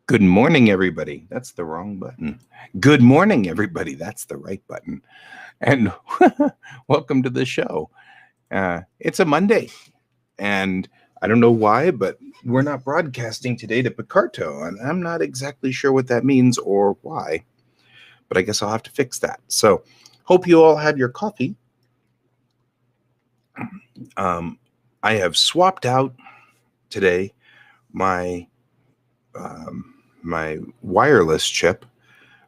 Good morning, everybody. That's the wrong button. Good morning, everybody. That's the right button. And welcome to the show. It's a Monday, and I don't know why, but we're not broadcasting today to Picarto, and I'm not exactly sure what that means or why, but I guess I'll have to fix that. So, hope you all had your coffee. I have swapped out today my my wireless chip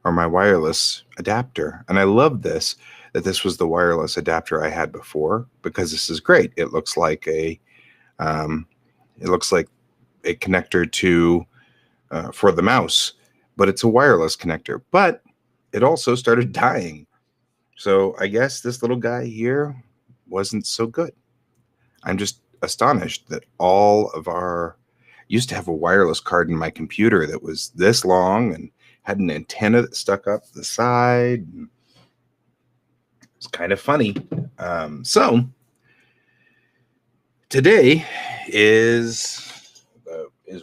or my wireless adapter. And I love that this was the wireless adapter I had before, because this is great. It looks like a connector to for the mouse, but it's a wireless connector. But it also started dying. So I guess this little guy here wasn't so good. I'm just astonished that all of our used to have a wireless card in my computer that was this long and had an antenna that stuck up the side. It's kind of funny. So today is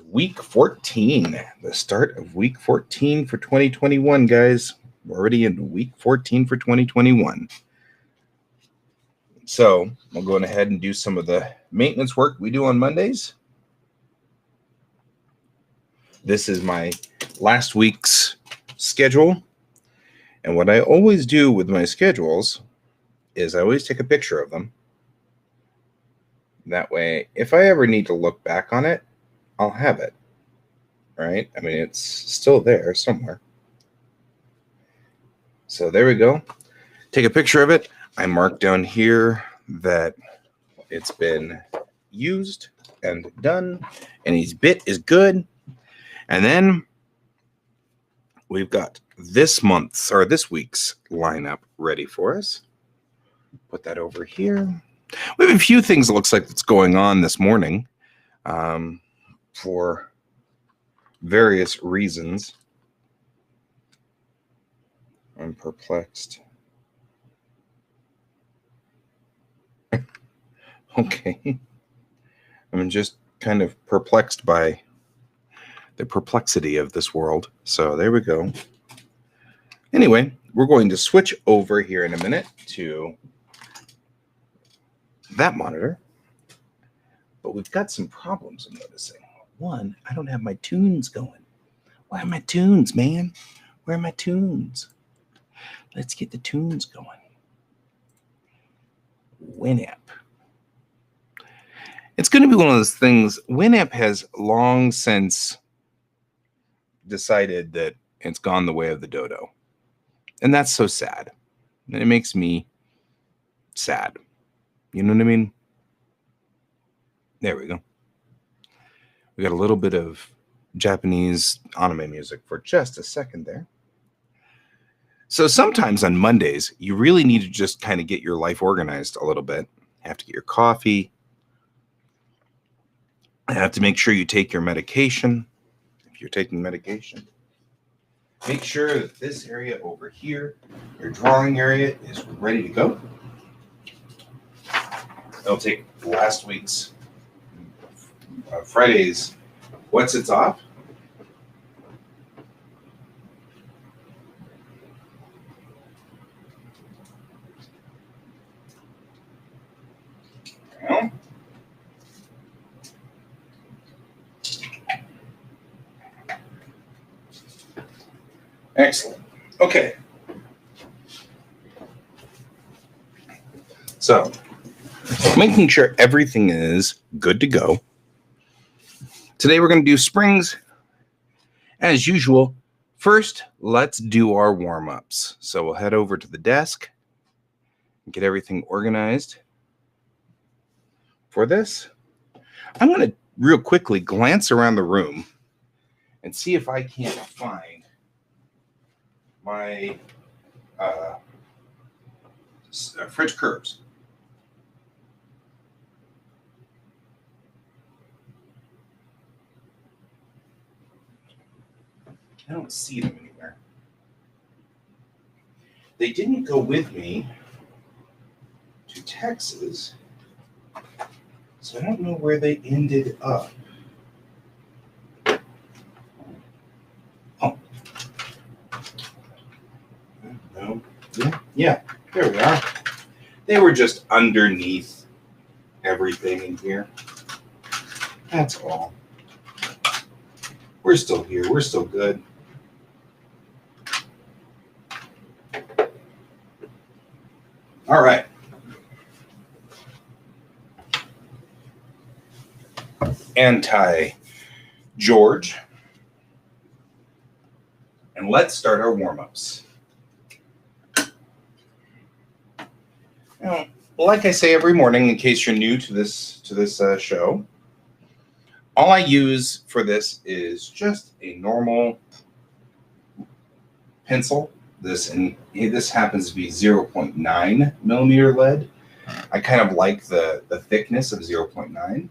week 14, the start of week 14 for 2021, guys. We're already in week 14 for 2021. So I'll go ahead and do some of the maintenance work we do on Mondays. This is my last week's schedule. And what I always do with my schedules is I always take a picture of them. That way, if I ever need to look back on it, I'll have it, right? I mean, it's still there somewhere. So there we go. Take a picture of it. I mark down here that it's been used and done, and each bit is good. And then we've got this week's lineup ready for us. Put that over here. We have a few things it looks like that's going on this morning for various reasons. I'm perplexed. Okay. I'm just kind of perplexed by the perplexity of this world. So there we go. Anyway, we're going to switch over here in a minute to that monitor. But we've got some problems I'm noticing. One, I don't have my tunes going. Where are my tunes, man? Where are my tunes? Let's get the tunes going. Winamp. It's going to be one of those things. Winamp has long since decided that it's gone the way of the dodo. And that's so sad. And it makes me sad. You know what I mean? There we go. We got a little bit of Japanese anime music for just a second there. So sometimes on Mondays, you really need to just kind of get your life organized a little bit. You have to get your coffee. You have to make sure you take your medication. If you're taking medication, make sure that this area over here, your drawing area, is ready to go. I'll take last week's Friday's What's It's Off. Well, excellent. Okay. So, making sure everything is good to go. Today we're going to do springs as usual. First, let's do our warm-ups. So we'll head over to the desk and get everything organized for this. I'm going to real quickly glance around the room and see if I can't find my French curves. I don't see them anywhere. They didn't go with me to Texas, so I don't know where they ended up. No. Yeah, there we are. They were just underneath everything in here. That's all. We're still here. We're still good. All right. Anti-George. And let's start our warm-ups. Now, like I say every morning, in case you're new to this show, all I use for this is just a normal pencil. This happens to be 0.9 millimeter lead. I kind of like the thickness of 0.9. And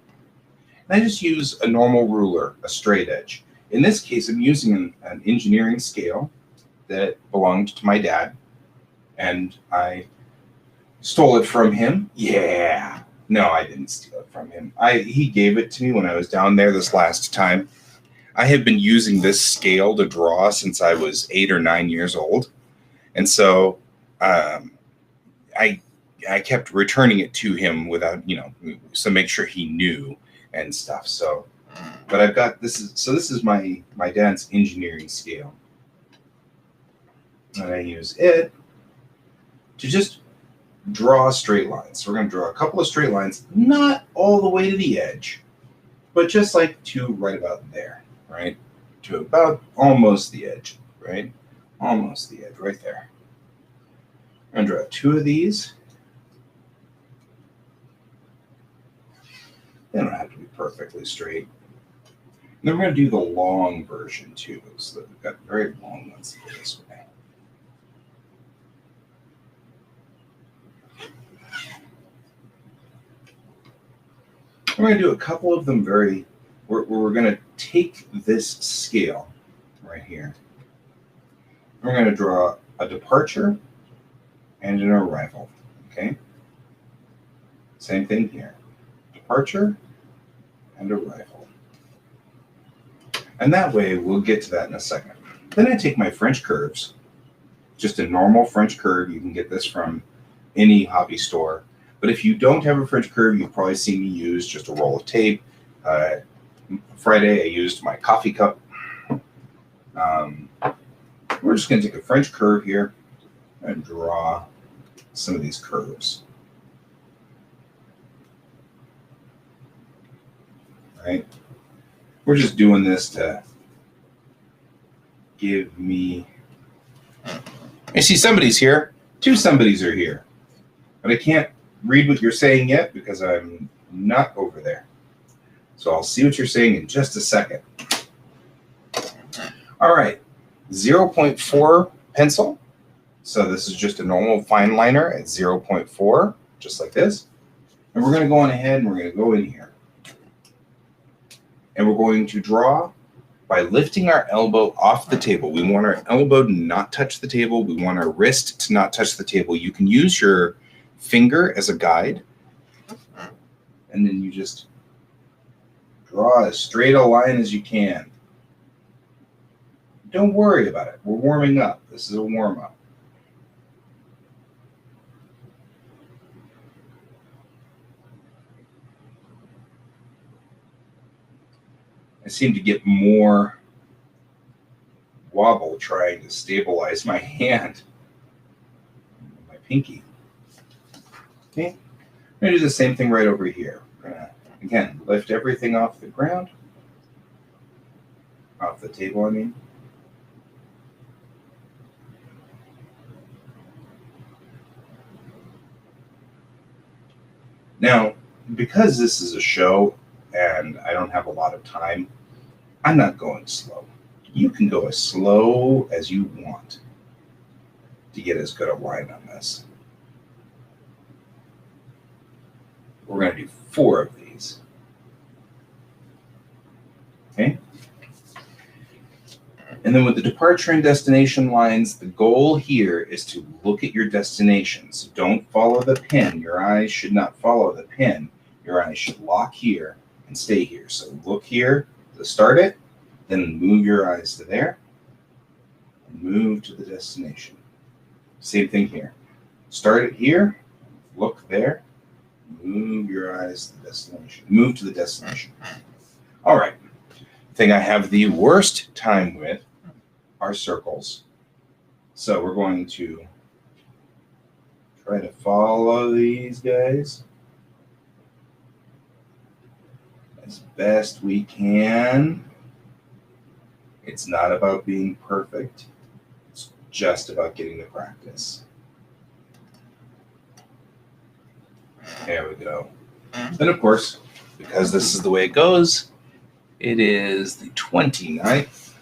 I just use a normal ruler, a straight edge. In this case, I'm using an engineering scale that belonged to my dad, and I stole it from him. Yeah. No, I didn't steal it from him. He gave it to me when I was down there this last time. I have been using this scale to draw since I was 8 or 9 years old. And so I kept returning it to him without, so make sure he knew and stuff. So, but I've got, this is my dad's engineering scale. And I use it to just draw straight lines. So we're going to draw a couple of straight lines, not all the way to the edge, but just like to right about there, right? To about almost the edge, right? Almost the edge, right there. I'm going to draw 2 of these. They don't have to be perfectly straight. And then we're going to do the long version too, so that we've got very long ones this way. We're going to do a couple of them we're going to take this scale right here. We're going to draw a departure and an arrival, okay? Same thing here. Departure and arrival. And that way, we'll get to that in a second. Then I take my French curves, just a normal French curve. You can get this from any hobby store. But if you don't have a French curve, you've probably seen me use just a roll of tape. Friday, I used my coffee cup. We're just going to take a French curve here and draw some of these curves. Right? We're just doing this to give me... I see somebody's here. 2 somebodies are here. But I can't read what you're saying yet because I'm not over there. So I'll see what you're saying in just a second. All right, 0.4 pencil. So this is just a normal fine liner at 0.4, just like this. And we're going to go on ahead and we're going to go in here. And we're going to draw by lifting our elbow off the table. We want our elbow to not touch the table. We want our wrist to not touch the table. You can use your finger as a guide, and then you just draw as straight a line as you can. Don't worry about it. We're warming up. This is a warm-up. I seem to get more wobble trying to stabilize my hand, my pinky. Okay, I'm going to do the same thing right over here. We're going to, again, lift everything off the ground, off the table, I mean. Now, because this is a show and I don't have a lot of time, I'm not going slow. You can go as slow as you want to get as good a line on this. We're going to do 4 of these. Okay? And then with the departure and destination lines, the goal here is to look at your destination. So don't follow the pen. Your eyes should not follow the pen. Your eyes should lock here and stay here. So look here to start it, then move your eyes to there, and move to the destination. Same thing here. Start it here, look there, move your eyes to the destination. Move to the destination. All right. The thing I have the worst time with are circles. So we're going to try to follow these guys as best we can. It's not about being perfect. It's just about getting the practice. There we go. Then, of course, because this is the way it goes, it is the 29th.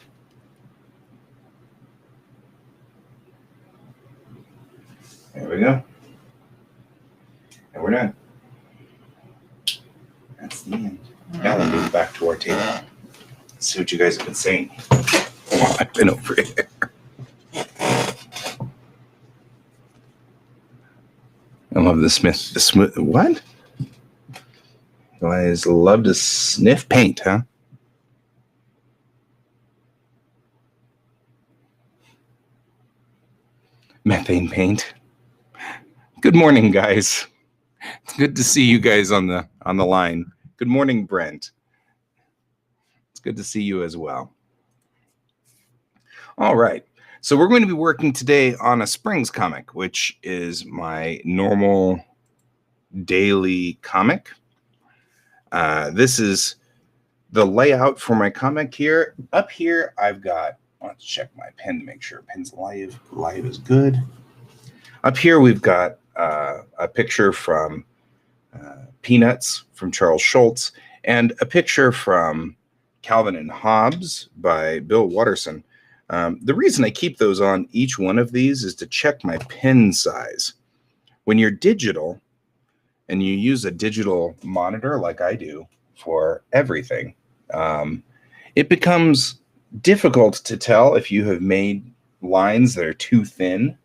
There we go. And we're done. That's the end. Now we'll move back to our table. Let's see what you guys have been saying. Oh, I've been over here. I love the Smith. What? You guys love to sniff paint, huh? Methane paint. Good morning, guys. It's good to see you guys on the line. Good morning, Brent. It's good to see you as well. All right. So we're going to be working today on a Springs comic, which is my normal daily comic. This is the layout for my comic here. Up here, I've got, let's check my pen to make sure pen's live. Live is good. Up here, we've got a picture from Peanuts from Charles Schulz and a picture from Calvin and Hobbes by Bill Watterson. The reason I keep those on each one of these is to check my pen size. When you're digital and you use a digital monitor like I do for everything, it becomes difficult to tell if you have made lines that are too thin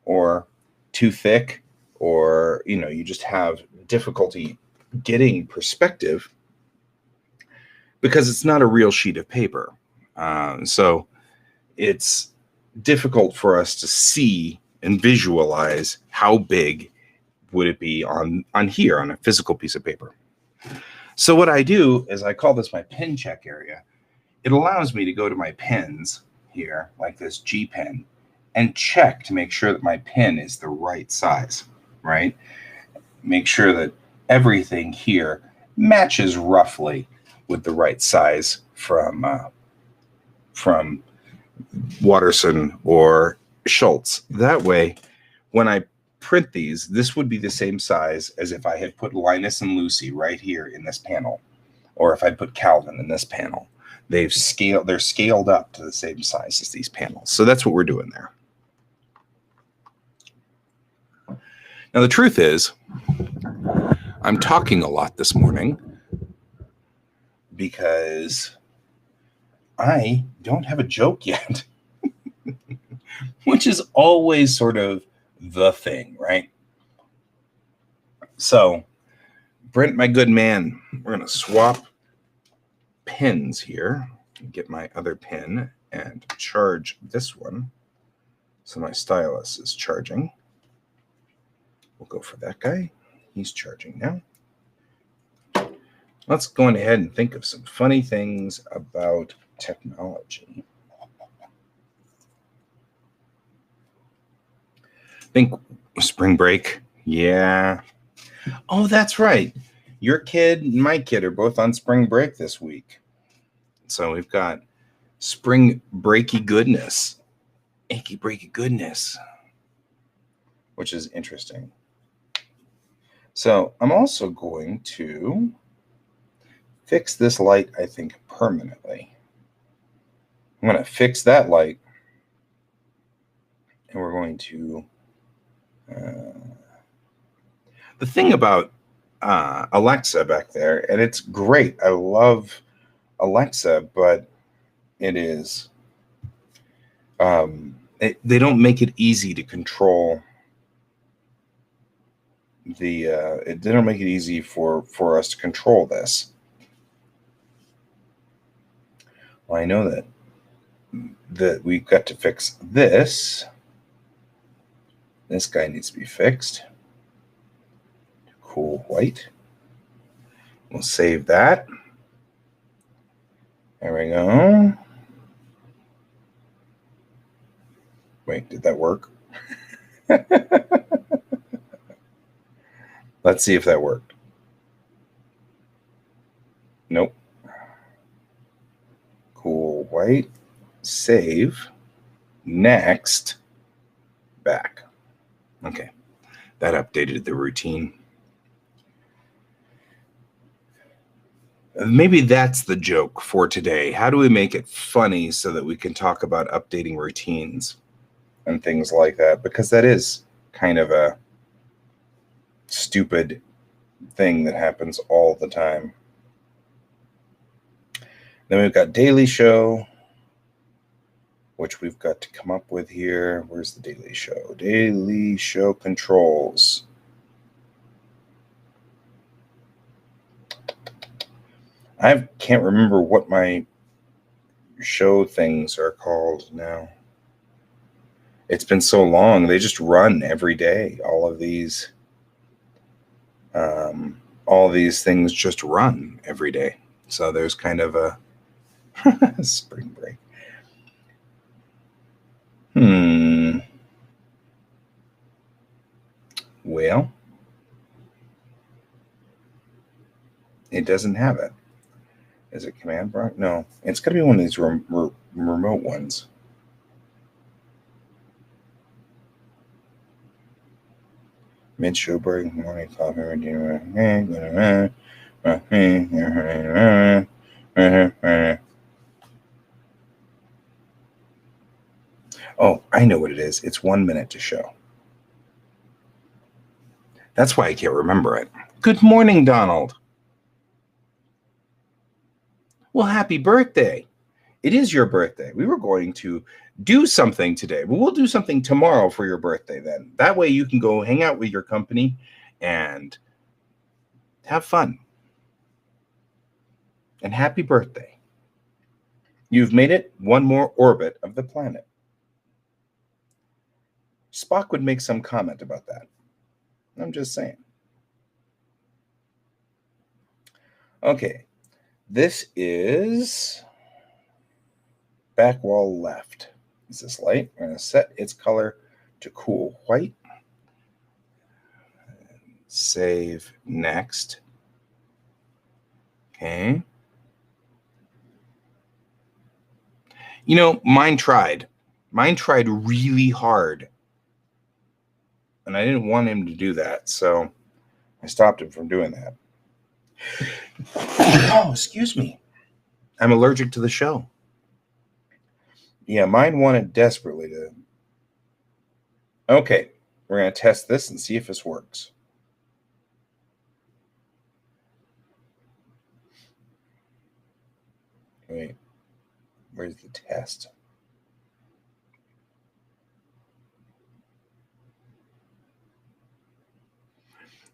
or too thick, or you just have difficulty getting perspective because it's not a real sheet of paper. So it's difficult for us to see and visualize how big would it be on here on a physical piece of paper. So what I do is I call this my pen check area. It allows me to go to my pens here, like this G pen, and check to make sure that my pen is the right size, right? Make sure that everything here matches roughly with the right size from Watterson or Schulz. That way, when I print these, this would be the same size as if I had put Linus and Lucy right here in this panel, or if I put Calvin in this panel. They're scaled up to the same size as these panels. So that's what we're doing there. Now, the truth is, I'm talking a lot this morning because I don't have a joke yet, which is always sort of the thing, right? So, Brent, my good man, we're going to swap pens here. Get my other pen and charge this one. So my stylus is charging. We'll go for that guy. He's charging now. Let's go ahead and think of some funny things about technology. Think spring break. Yeah. Oh, that's right. Your kid and my kid are both on spring break this week. So we've got spring breaky goodness. Achy breaky goodness. Which is interesting. So I'm also going to fix this light, I think, permanently. I'm going to fix that light. And we're going to... the thing about Alexa back there, and it's great. I love Alexa, but it is... they don't make it easy to control they don't make it easy for us to control this. Well, I know that we've got to fix this. This guy needs to be fixed. Cool white. We'll save that. There we go. Wait, did that work? Let's see if that worked. Nope. Cool white. Save. Next. Back. Okay. That updated the routine. Maybe that's the joke for today. How do we make it funny so that we can talk about updating routines and things like that? Because that is kind of a stupid thing that happens all the time. Then we've got Daily Show, which we've got to come up with here. Where's the Daily Show? Daily Show controls. I can't remember what my show things are called now. It's been so long. They just run every day. All these things just run every day. So there's kind of a spring break. Well, it doesn't have it. Is it command block? No, it's got to be one of these remote ones. Mid-show break, morning coffee, Oh, I know what it is. It's 1 minute to show. That's why I can't remember it. Good morning, Donald. Well, happy birthday. It is your birthday. We were going to do something today, but we'll do something tomorrow for your birthday then. That way you can go hang out with your company and have fun. And happy birthday. You've made it one more orbit of the planet. Spock would make some comment about that. I'm just saying. Okay. This is back wall left. Is this light? We're going to set its color to cool white. Save next. Okay. You know, mine tried. Mine tried really hard. And I didn't want him to do that, so I stopped him from doing that. Oh, excuse me. I'm allergic to the show. Yeah, mine wanted desperately to. Okay, we're going to test this and see if this works. Wait, where's the test?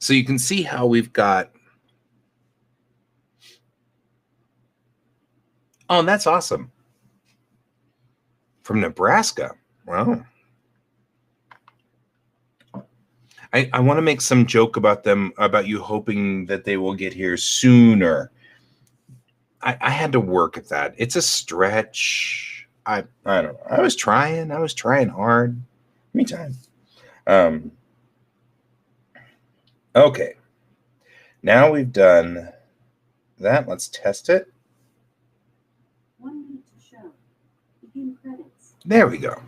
So you can see how we've got. Oh, that's awesome. From Nebraska. Wow. I want to make some joke about them, about you hoping that they will get here sooner. I had to work at that. It's a stretch. I don't know. I was trying hard. Give me time. Okay. Now we've done that. Let's test it. 1 minute to show. Begin credits. There we go.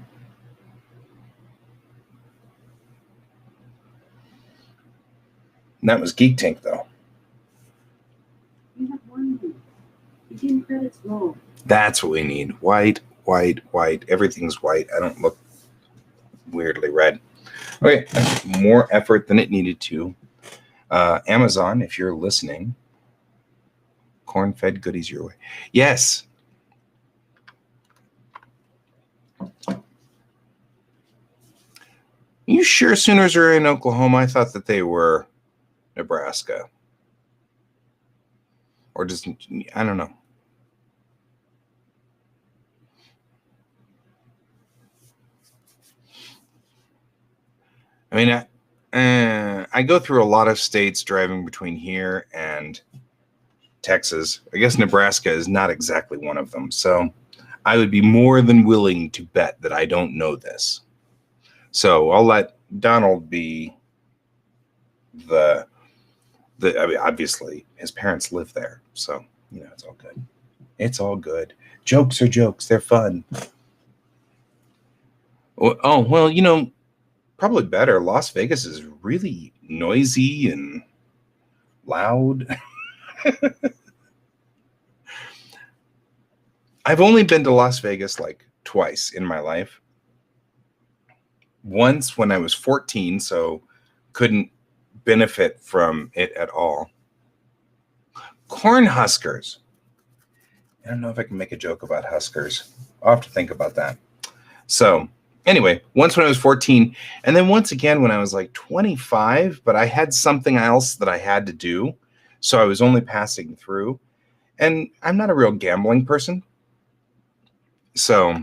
That was Geek Tank, though. You have 1 minute. Begin credits roll. That's what we need. White, white, white. Everything's white. I don't look weirdly red. Okay, more effort than it needed to. Amazon, if you're listening, corn-fed goodies your way. Yes. You sure Sooners are in Oklahoma? I thought that they were Nebraska. Or just, I don't know. I mean, I go through a lot of states driving between here and Texas. I guess Nebraska is not exactly one of them. So I would be more than willing to bet that I don't know this. So I'll let Donald be I mean, obviously his parents live there. So, you know, it's all good. It's all good. Jokes are jokes. They're fun. Oh, well, you know, probably better. Las Vegas is really noisy and loud. I've only been to Las Vegas like twice in my life. Once when I was 14, so couldn't benefit from it at all. Cornhuskers. I don't know if I can make a joke about Huskers. I'll have to think about that. So anyway, once when I was 14, and then once again when I was like 25, but I had something else that I had to do. So I was only passing through. And I'm not a real gambling person. So,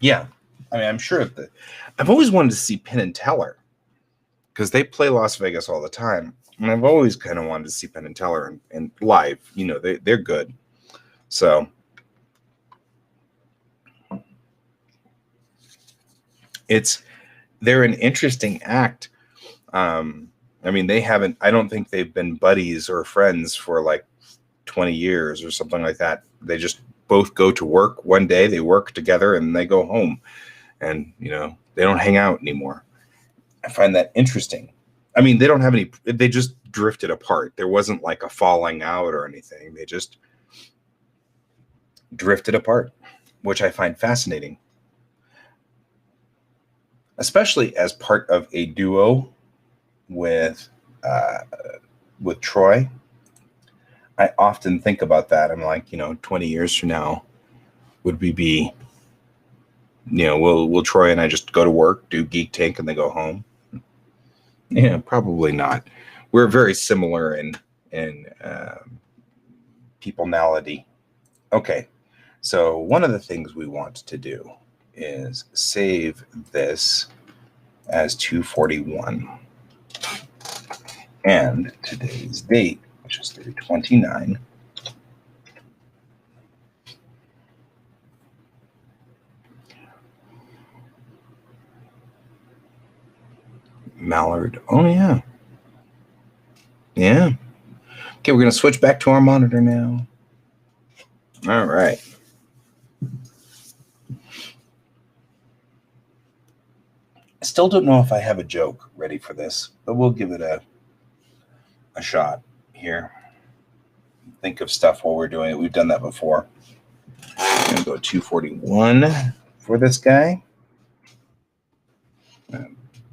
yeah. I mean, I'm sure that I've always wanted to see Penn and Teller because they play Las Vegas all the time. And I've always kind of wanted to see Penn and Teller and live. You know, they're good. So, they're an interesting act. I mean, I don't think they've been buddies or friends for like 20 years or something like that. They just both go to work one day, they work together and they go home, and you know, they don't hang out anymore. I find that interesting. I mean, they just drifted apart. There wasn't like a falling out or anything. They just drifted apart, which I find fascinating, especially as part of a duo with Troy. I often think about that. I'm like, you know, 20 years from now, would we be, you know, will Troy and I just go to work, do Geek Tank, and then go home? Yeah, probably not. We're very similar in peoplenality. Okay, so one of the things we want to do is save this as 241. And today's date, which is 3/29. Mallard. Oh, yeah. Yeah. Okay, we're going to switch back to our monitor now. All right. I still don't know if I have a joke ready for this, but we'll give it a shot here. Think of stuff while we're doing it. We've done that before. I'm going to go 241 for this guy.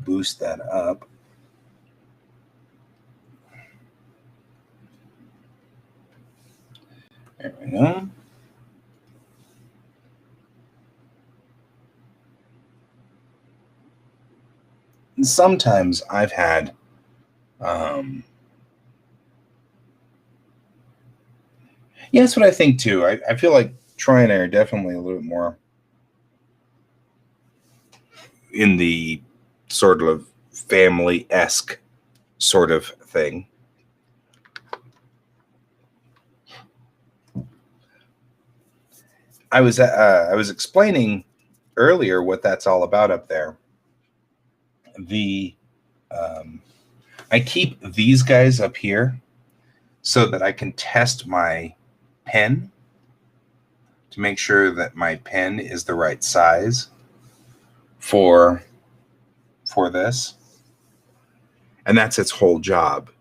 Boost that up. There we go. And sometimes I've had yeah, that's what I think too. I feel like Troy and I are definitely a little bit more in the sort of family-esque sort of thing. I was explaining earlier what that's all about up there. I keep these guys up here so that I can test my pen to make sure that my pen is the right size for this. And that's its whole job.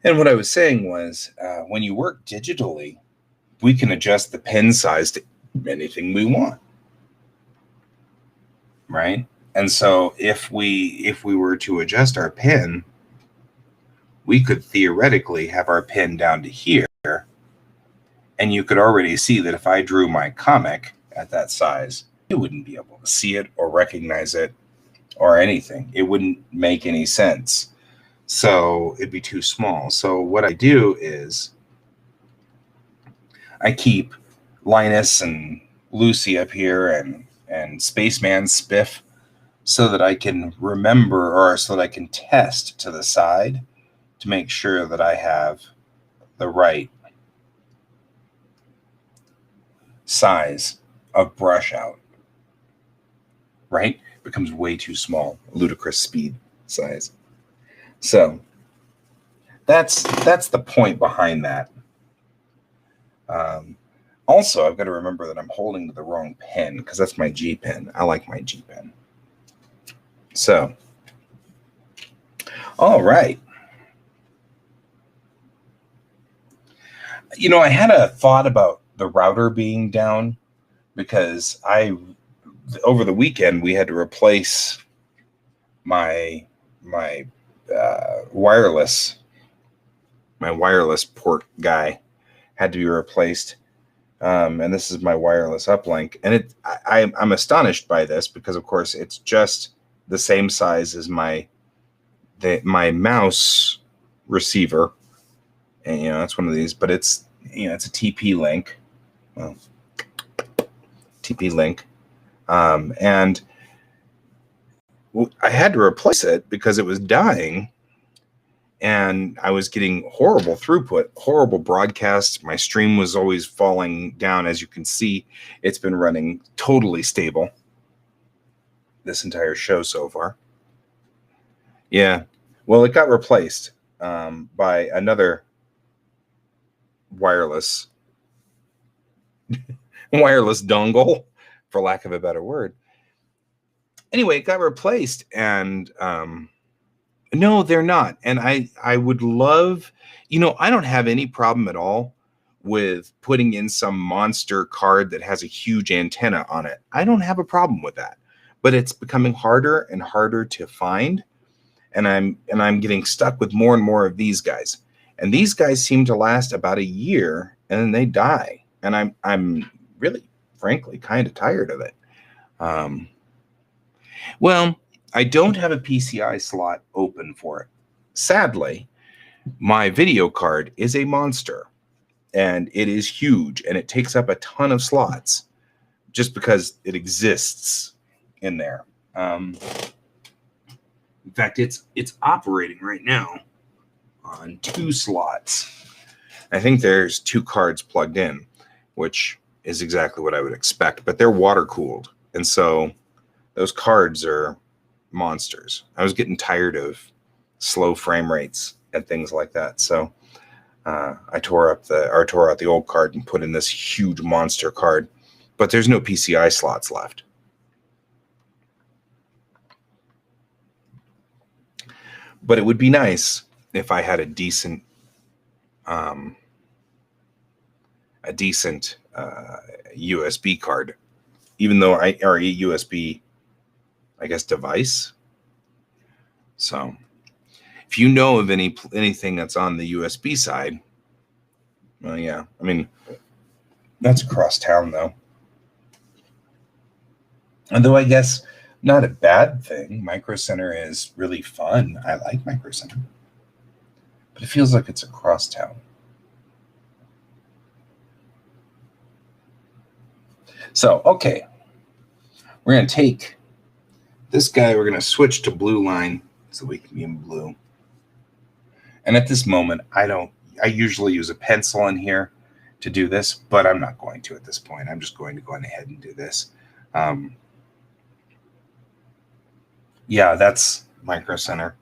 And what I was saying was, when you work digitally, we can adjust the pen size to anything we want, right? And so if we were to adjust our pen, we could theoretically have our pen down to here, and you could already see that if I drew my comic at that size, you wouldn't be able to see it or recognize it or anything. It wouldn't make any sense. So it'd be too small. So what I do is I keep Linus and Lucy up here and and spaceman spiff so that I can remember, or so that I can test to the side to make sure that I have the right size of brush out. Right? It becomes way too small, ludicrous speed size. So that's the point behind that. Also, I've got to remember that I'm holding the wrong pen because that's my G pen. I like my G pen. So, all right. You know, I had a thought about the router being down because over the weekend we had to replace my wireless port guy had to be replaced. And this is my wireless uplink, and I'm astonished by this because, of course, it's just the same size as my mouse receiver, and it's one of these, but it's it's a TP-Link, and I had to replace it because it was dying. And I was getting horrible throughput, horrible broadcasts. My stream was always falling down. As you can see, it's been running totally stable this entire show so far. Yeah. Well, it got replaced by another wireless dongle, for lack of a better word. Anyway, it got replaced, and no, they're not. And I would love, I don't have any problem at all with putting in some monster card that has a huge antenna on it. I don't have a problem with that. But it's becoming harder and harder to find. And I'm getting stuck with more and more of these guys. And these guys seem to last about a year and then they die. And I'm really, frankly, kind of tired of it. Well, I don't have a PCI slot open for it. Sadly, my video card is a monster, and it is huge, and it takes up a ton of slots just because it exists in there. In fact, it's operating right now on 2 slots. I think there's 2 cards plugged in, which is exactly what I would expect, but they're water cooled, and so those cards are monsters. I was getting tired of slow frame rates and things like that. So I tore out the old card and put in this huge monster card, but there's no PCI slots left. But it would be nice if I had a decent USB card, even though or a USB, I guess, device. So if you know of anything that's on the USB side, well, yeah. I mean, that's across town, though. And though I guess not a bad thing. Micro Center is really fun. I like Micro Center. But it feels like it's across town. So, okay. We're going to take this guy. We're going to switch to blue line so we can be in blue. And at this moment, I usually use a pencil in here to do this, but I'm not going to at this point. I'm just going to go ahead and do this. Yeah, that's Micro Center.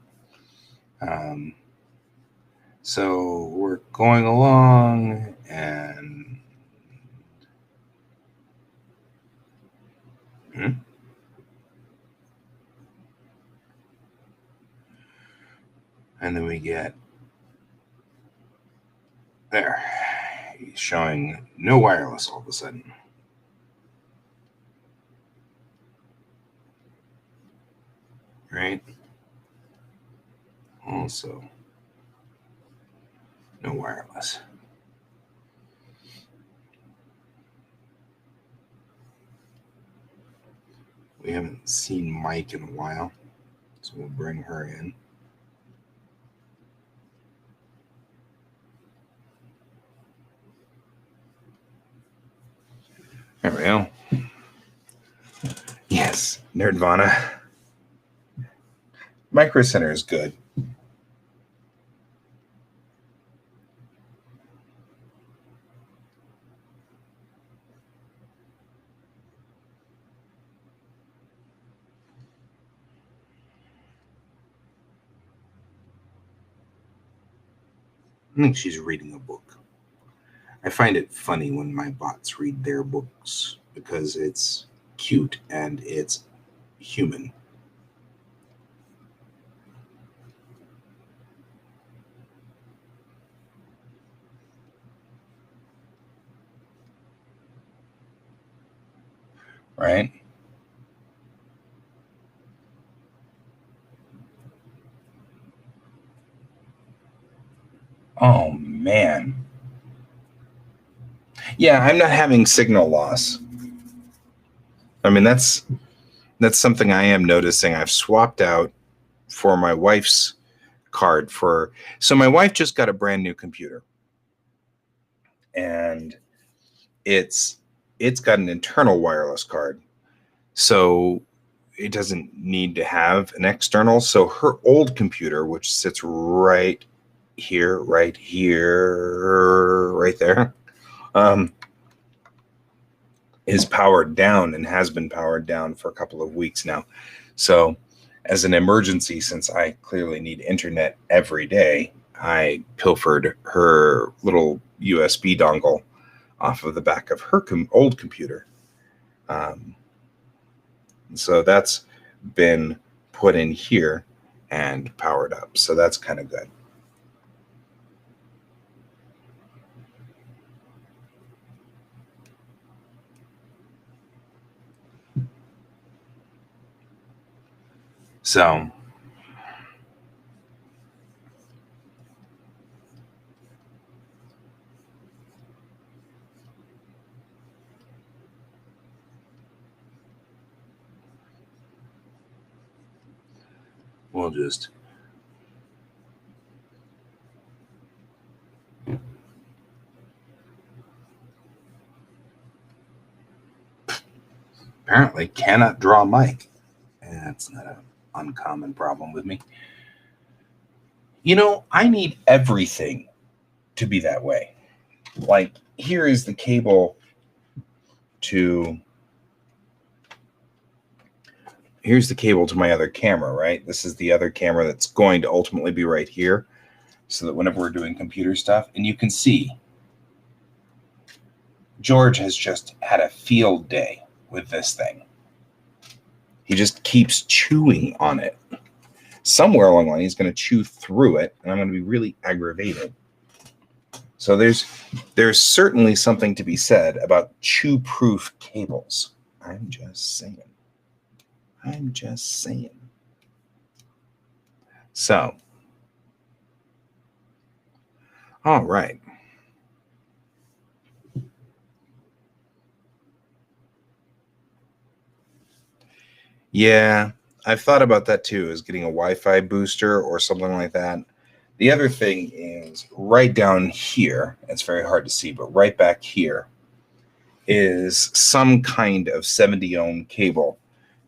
So we're going along and and then we get there. He's showing no wireless all of a sudden. Right? Also, no wireless. We haven't seen Mike in a while, so we'll bring her in. There we go. Yes, Nerdvana. Micro Center is good. I think she's reading a book. I find it funny when my bots read their books because it's cute and it's human. Right? Oh man. Yeah, I'm not having signal loss. I mean, that's something I am noticing. I've swapped out for my wife's card for, so my wife just got a brand new computer, and it's got an internal wireless card, so it doesn't need to have an external. So her old computer, which sits right here, right there, is powered down and has been powered down for a couple of weeks now. So as an emergency, since I clearly need internet every day, I pilfered her little USB dongle off of the back of her old computer. So that's been put in here and powered up. So that's kind of good. So we'll just apparently cannot draw mic. That's not an uncommon problem with me. You know, I need everything to be that way. Like, here is the cable to my other camera, right? This is the other camera that's going to ultimately be right here, so that whenever we're doing computer stuff, and you can see George has just had a field day with this thing. He just keeps chewing on it. Somewhere along the line, he's going to chew through it, and I'm going to be really aggravated. So there's certainly something to be said about chew-proof cables. I'm just saying. So, all right. Yeah, I've thought about that too, is getting a Wi-Fi booster or something like that. The other thing is right down here, it's very hard to see, but right back here is some kind of 70 ohm cable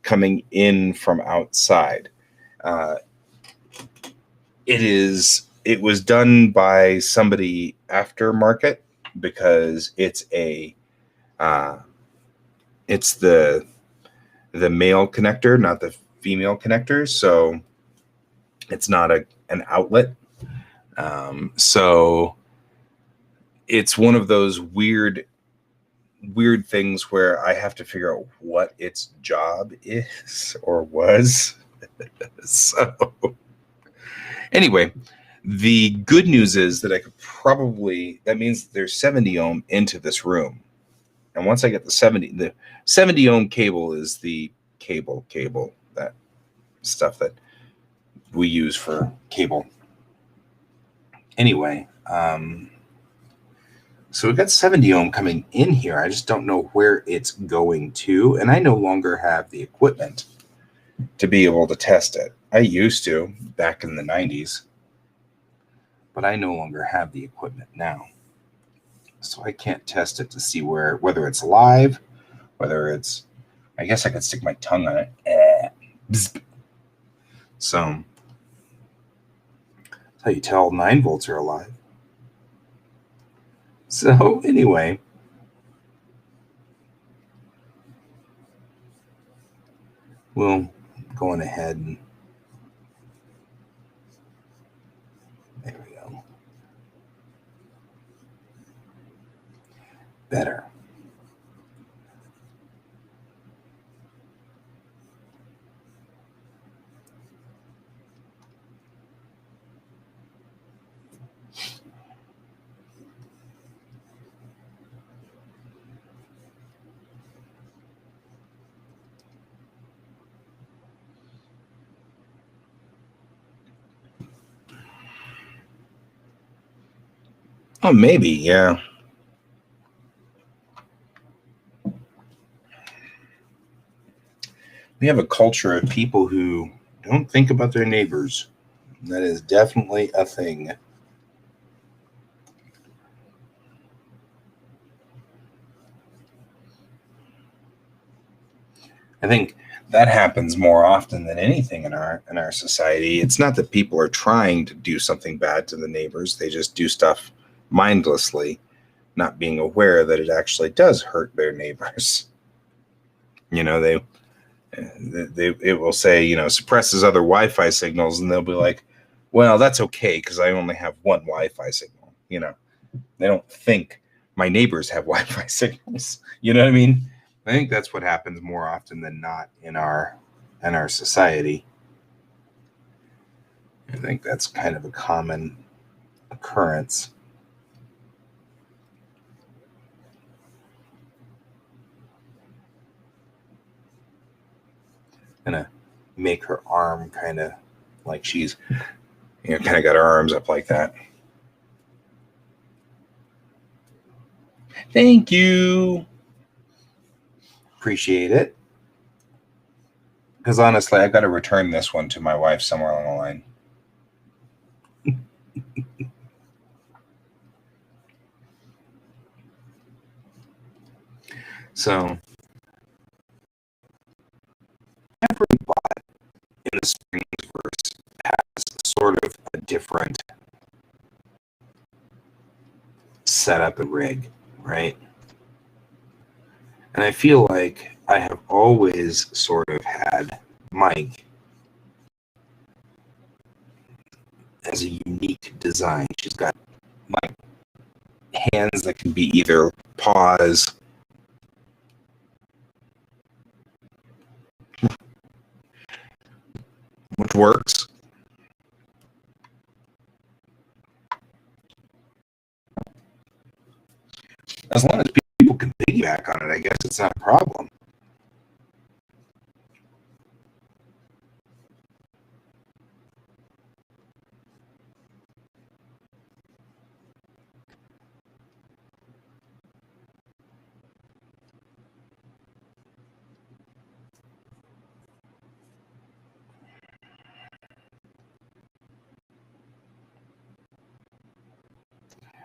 coming in from outside. It was done by somebody aftermarket because it's the male connector, not the female connector, so it's not an outlet. So it's one of those weird things where I have to figure out what its job is or was. So anyway, the good news is that that means there's 70 ohm into this room. And once I get the 70 ohm cable is the cable, that stuff that we use for cable. Anyway, so we've got 70 ohm coming in here. I just don't know where it's going to, and I no longer have the equipment to be able to test it. I used to back in the 90s, but I no longer have the equipment now. So I can't test it to see whether it's live, whether it's I guess I could stick my tongue on it. Bzz. So, that's how you tell 9 volts are alive. So, anyway, we'll go on ahead and there we go. Better. Oh, maybe, yeah. We have a culture of people who don't think about their neighbors. That is definitely a thing. I think that happens more often than anything in our society. It's not that people are trying to do something bad to the neighbors. They just do stuff mindlessly, not being aware that it actually does hurt their neighbors. You know, they it will say, you know, suppresses other Wi-Fi signals, and they'll be like, well, that's okay because I only have one Wi-Fi signal. You know, they don't think my neighbors have Wi-Fi signals. You know what I mean? I think that's what happens more often than not in our society. I think that's kind of a common occurrence. Gonna make her arm kind of like she's, you know, kind of got her arms up like that. Thank you. Appreciate it. Because honestly, I got to return this one to my wife somewhere along the line. So, every bot in the Springsverse has sort of a different setup and rig, right? And I feel like I have always sort of had Mike as a unique design. She's got like hands that can be either paws, which works. As long as people can piggyback on it, I guess it's not a problem.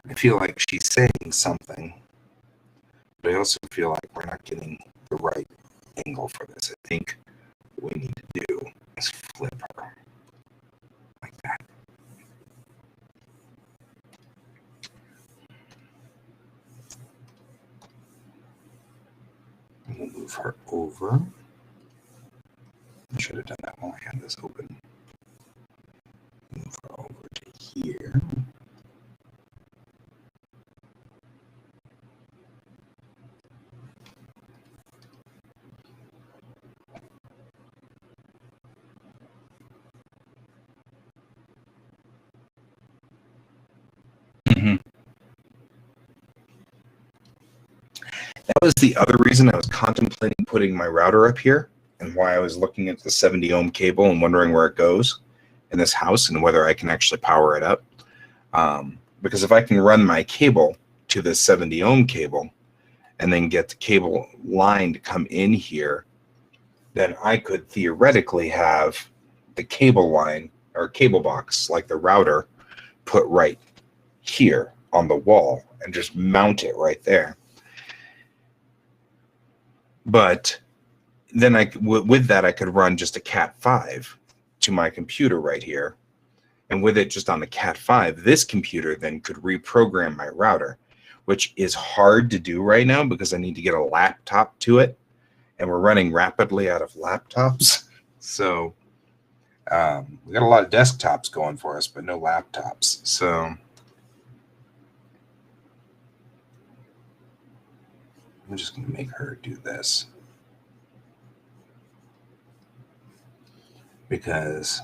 I feel like she's saying something, but I also feel like we're not getting the right angle for this. I think what we need to do is flip her like that. And we'll move her over. I should have done that while I had this open. Move her over to here. That was the other reason I was contemplating putting my router up here, and why I was looking at the 70 ohm cable and wondering where it goes in this house and whether I can actually power it up. Because if I can run my cable to the 70 ohm cable and then get the cable line to come in here, then I could theoretically have the cable line or cable box, like the router, put right here on the wall and just mount it right there. But then with that, I could run just a Cat5 to my computer right here. And with it just on the Cat5, this computer then could reprogram my router, which is hard to do right now because I need to get a laptop to it. And we're running rapidly out of laptops. So we got a lot of desktops going for us, but no laptops. So I'm just going to make her do this. Because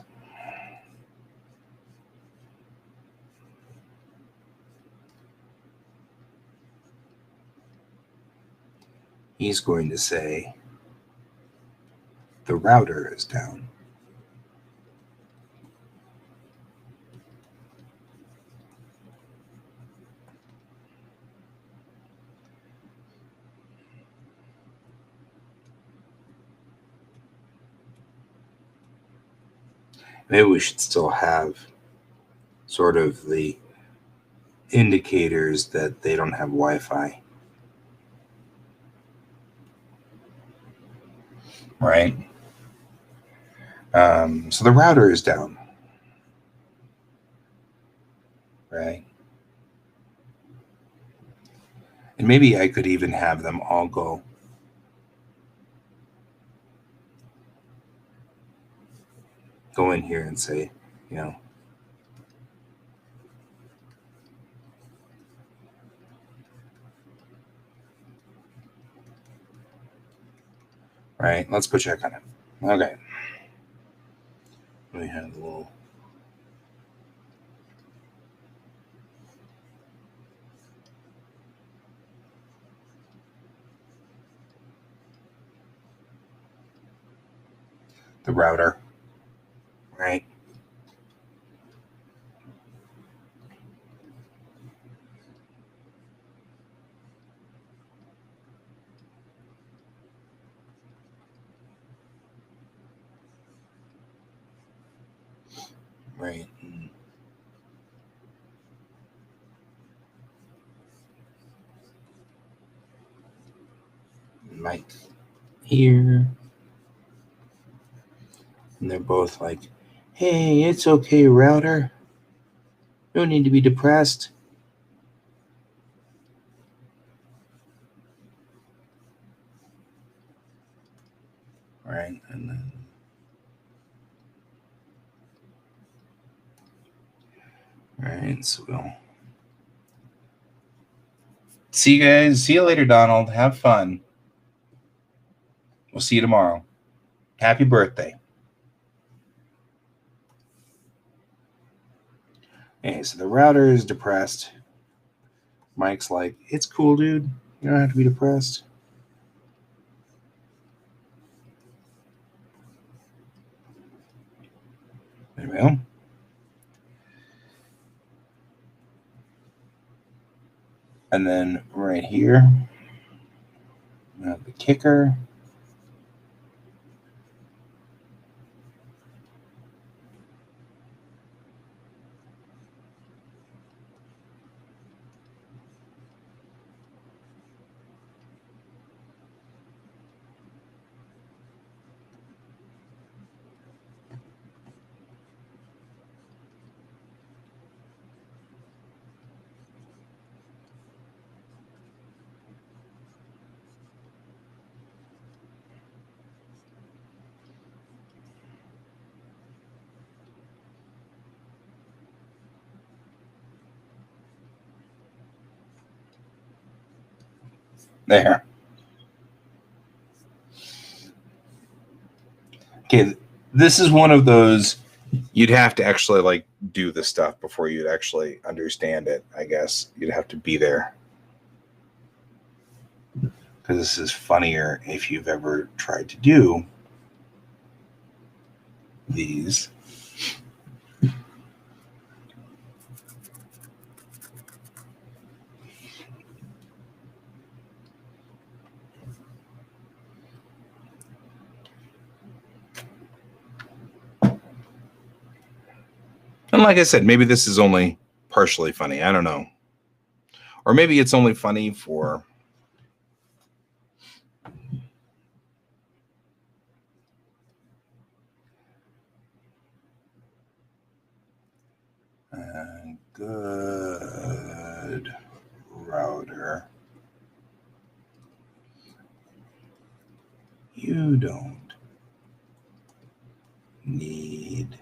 he's going to say the router is down. Maybe we should still have sort of the indicators that they don't have Wi-Fi. Right? So the router is down. Right? And maybe I could even have them all go in here and say, you know, right? Let's go check on it. Okay. We have a little. The router, right? Right. Mike here. And they're both like, hey, it's okay, router. No need to be depressed. Right. And then right, so we'll see you guys. See you later, Donald. Have fun. We'll see you tomorrow. Happy birthday. Okay, so the router is depressed. Mike's like, it's cool, dude. You don't have to be depressed. There we go. And then right here, we have the kicker. There. Okay, this is one of those you'd have to actually like do the stuff before you'd actually understand it. I guess you'd have to be there. Because this is funnier if you've ever tried to do these. And like I said, maybe this is only partially funny. I don't know. Or maybe it's only funny for good router, you don't need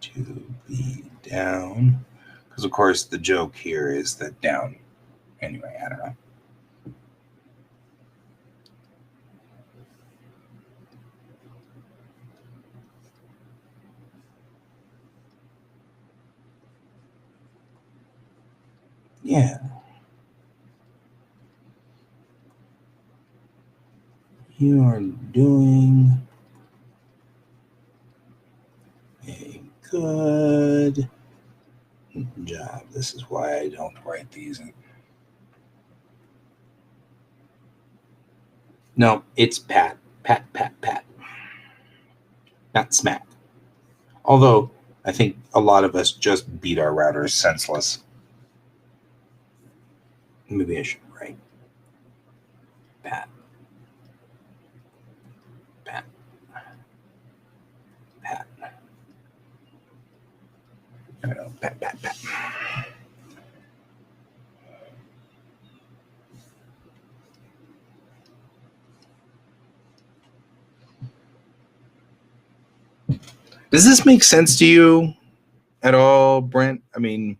to be down. Because, of course, the joke here is that down. Anyway, I don't know. Yeah. You are doing a good job. This is why I don't write these. No, it's pat, pat, pat, pat. Not smack. Although I think a lot of us just beat our routers senseless. Maybe I should write pat, pat, pat. I don't know, pat, pat, pat. Does this make sense to you at all, Brent? I mean,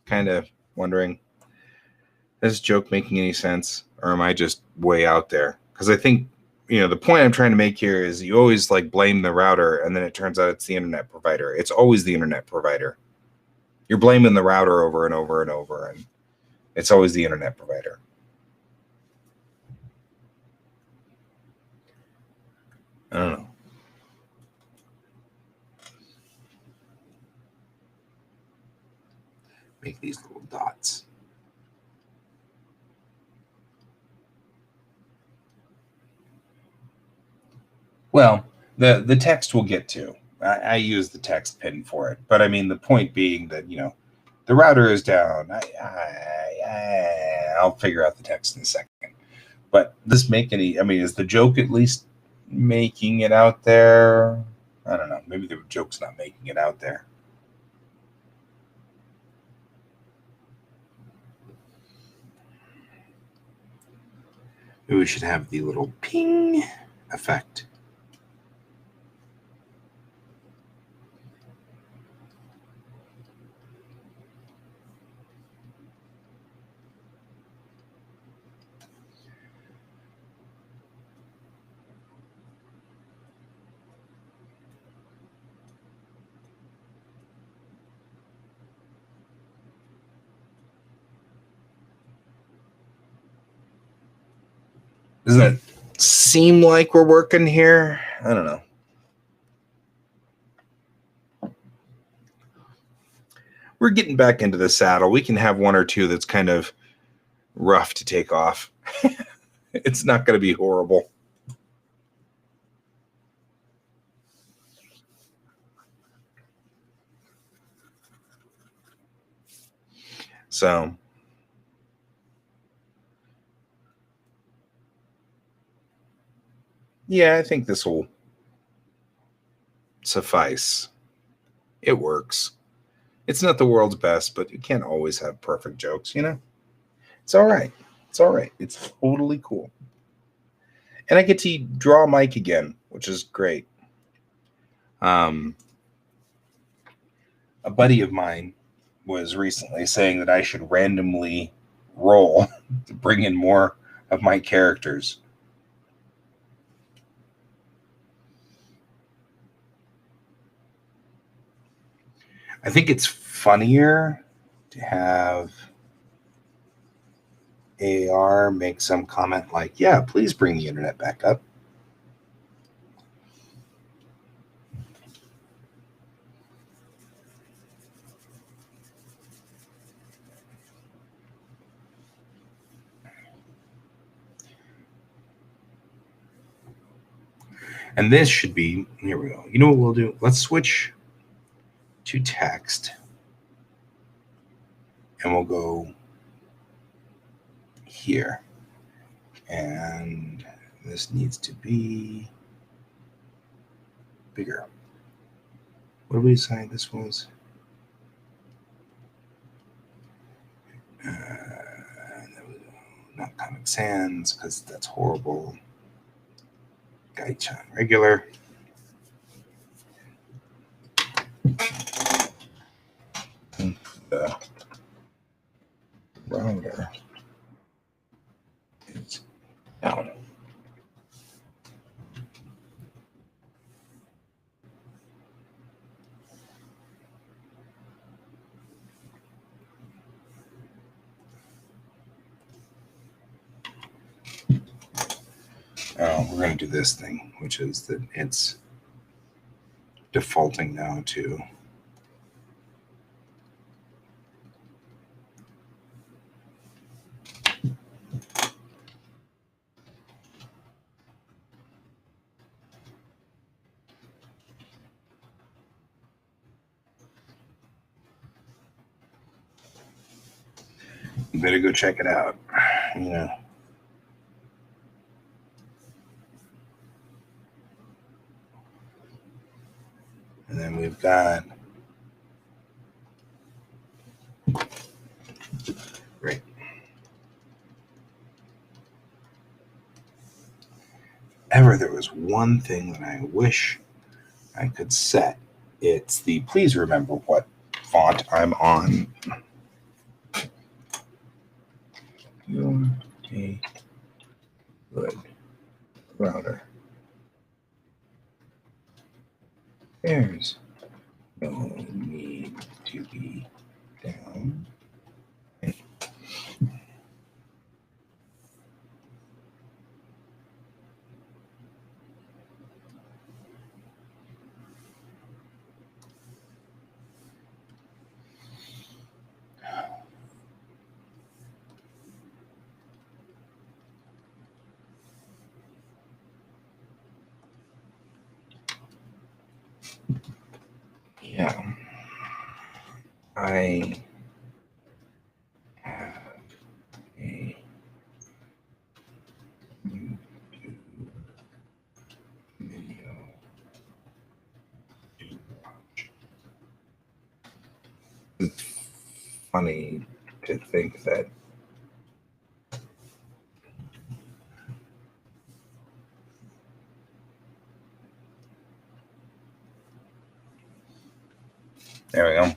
kind of wondering, is this joke making any sense? Or am I just way out there? Because I think, the point I'm trying to make here is you always like blame the router and then it turns out it's the internet provider. It's always the internet provider. You're blaming the router over and over and over, and it's always the internet provider. I don't know. Make these little dots. Well, the text we'll get to. I use the text pin for it, but I mean the point being that the router is down. I'll figure out the text in a second. But does this make any? I mean, is the joke at least making it out there? I don't know. Maybe the joke's not making it out there. Maybe we should have the little ping effect. Doesn't it seem like we're working here? I don't know. We're getting back into the saddle. We can have one or two that's kind of rough to take off. It's not going to be horrible. So, yeah, I think this will suffice. It works. It's not the world's best, but you can't always have perfect jokes, It's all right. It's all right. It's totally cool. And I get to draw Mike again, which is great. A buddy of mine was recently saying that I should randomly roll to bring in more of my characters. I think it's funnier to have AR make some comment like, yeah, please bring the internet back up. And this should be, here we go. You know what we'll do? Let's switch to text. And we'll go here. And this needs to be bigger. What did we decide this was? Not Comic Sans, because that's horrible. Gaichan regular. The router is down. We're going to do this thing, which is that it's defaulting now to you better go check it out. You know. And then we've got right. Ever there was one thing that I wish I could set. It's the please remember what font I'm on. You're a good router. There's no need to be down. Yeah. I have a YouTube video to watch. It's funny to think that there we go.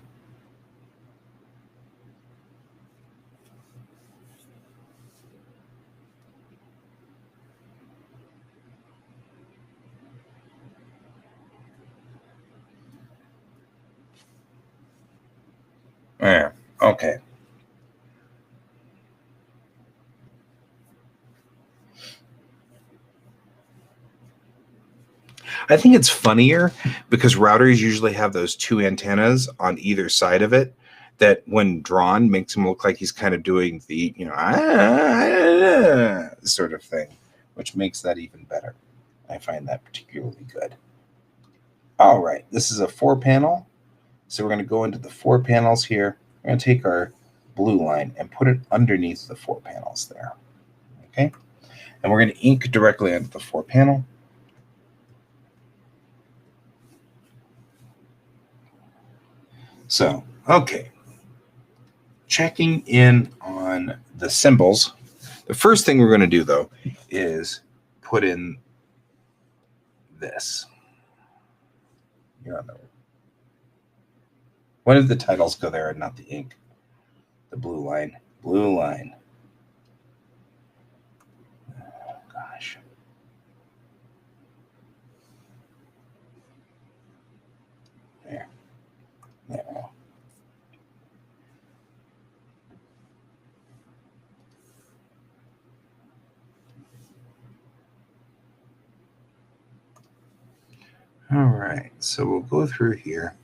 There. Okay. I think it's funnier because routers usually have those two antennas on either side of it that when drawn makes him look like he's kind of doing the, sort of thing, which makes that even better. I find that particularly good. All right, this is a 4-panel. So we're going to go into the 4 panels here. We're going to take our blue line and put it underneath the 4 panels there. Okay, and we're going to ink directly onto the 4 panel. So, okay, checking in on the symbols. The first thing we're going to do, though, is put in this. Why did the titles go there and not the ink? The blue line. Blue line. Oh, gosh. There. There we go. All right, so we'll go through here.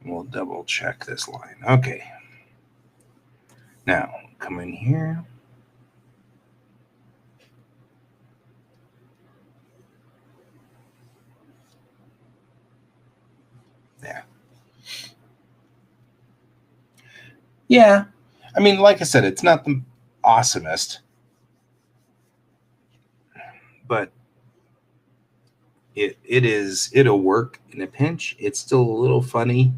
And we'll double check this line. Okay. Now, come in here. There. Yeah. I mean, like I said, it's not the awesomest, but it'll work in a pinch. It's still a little funny.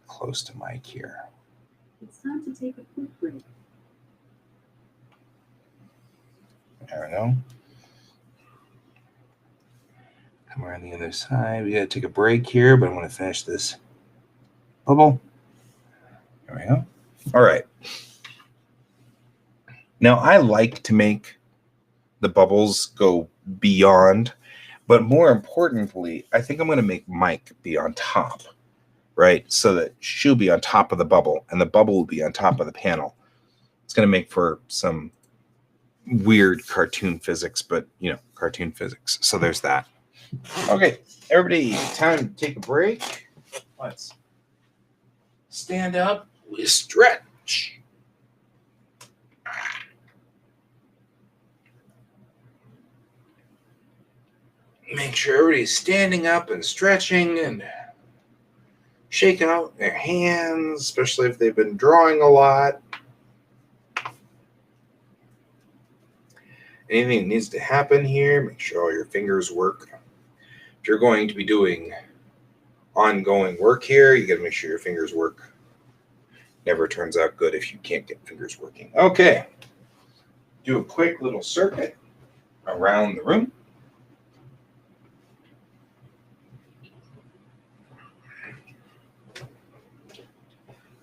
get close to Mike here. It's time to take a quick break. There we go. Come around the other side. We got to take a break here, but I want to finish this bubble. There we go. All right. Now, I like to make the bubbles go beyond, but more importantly, I think I'm going to make Mike be on top, right? So that she'll be on top of the bubble and the bubble will be on top of the panel. It's going to make for some weird cartoon physics, but, cartoon physics. So there's that. Okay, everybody, time to take a break. Let's stand up. We stretch. Make sure everybody's standing up and stretching and shaking out their hands, especially if they've been drawing a lot. Anything that needs to happen here, make sure all your fingers work. If you're going to be doing ongoing work here, you got to make sure your fingers work. Never turns out good if you can't get fingers working. Okay. Do a quick little circuit around the room.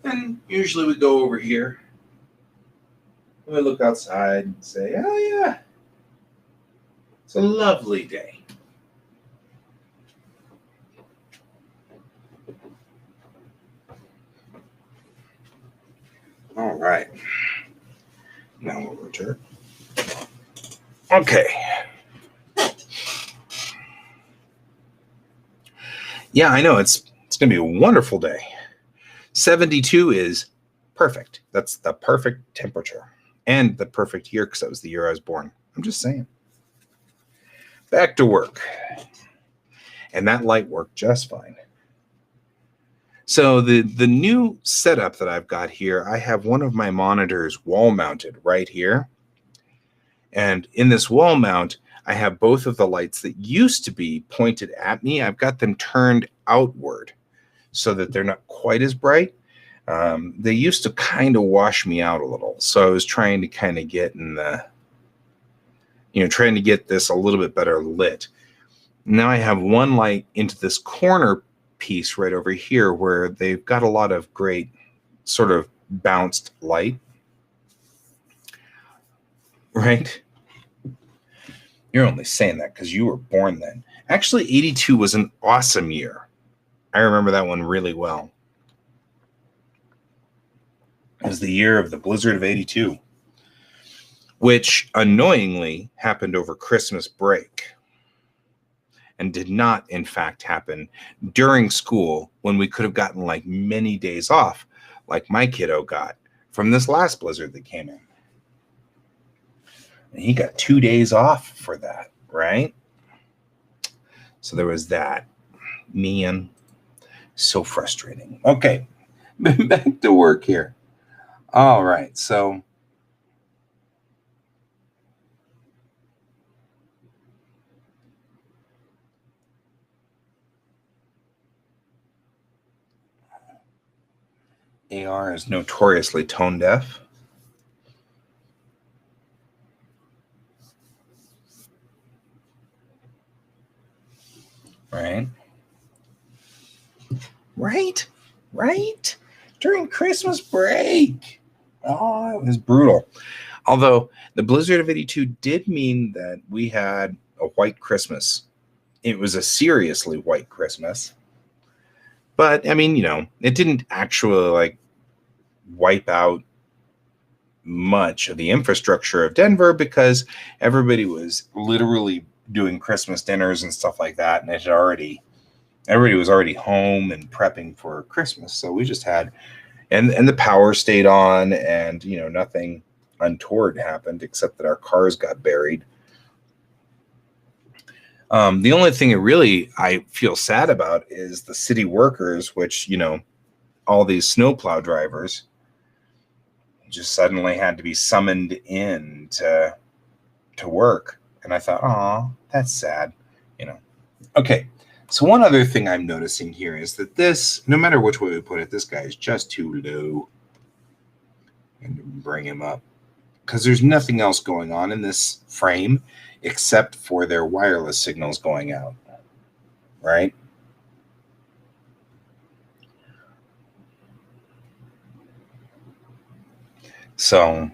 And usually we go over here. We look outside and say, oh yeah, it's a lovely day. All right. Now we'll return. Okay. Yeah, I know. It's going to be a wonderful day. 72 is perfect. That's the perfect temperature and the perfect year because that was the year I was born. I'm just saying. Back to work. And that light worked just fine. So the new setup that I've got here, I have one of my monitors wall mounted right here. And in this wall mount, I have both of the lights that used to be pointed at me. I've got them turned outward so that they're not quite as bright. They used to kind of wash me out a little. So I was trying to kind of get in the, trying to get this a little bit better lit. Now I have one light into this corner piece right over here where they've got a lot of great sort of bounced light. Right? You're only saying that because you were born then. Actually, 82 was an awesome year. I remember that one really well. It was the year of the blizzard of 82, which annoyingly happened over Christmas break and did not, in fact, happen during school when we could have gotten like many days off, like my kiddo got from this last blizzard that came in. And he got 2 days off for that, right? So there was that. Man, so frustrating. Okay, back to work here. All right, so AR is notoriously tone deaf. Right? During Christmas break. Oh, it was brutal. Although the blizzard of 82 did mean that we had a white Christmas. It was a seriously white Christmas. But, I mean, it didn't actually, wipe out much of the infrastructure of Denver because everybody was literally doing Christmas dinners and stuff like that. And everybody was already home and prepping for Christmas. So we just had, and the power stayed on and, nothing untoward happened except that our cars got buried. The only thing that really I feel sad about is the city workers, which, all these snowplow drivers just suddenly had to be summoned in to work. And I thought, oh, that's sad, Okay, So one other thing I'm noticing here is that this, no matter which way we put it, this guy is just too low. And bring him up. Because there's nothing else going on in this frame except for their wireless signals going out. Right? So,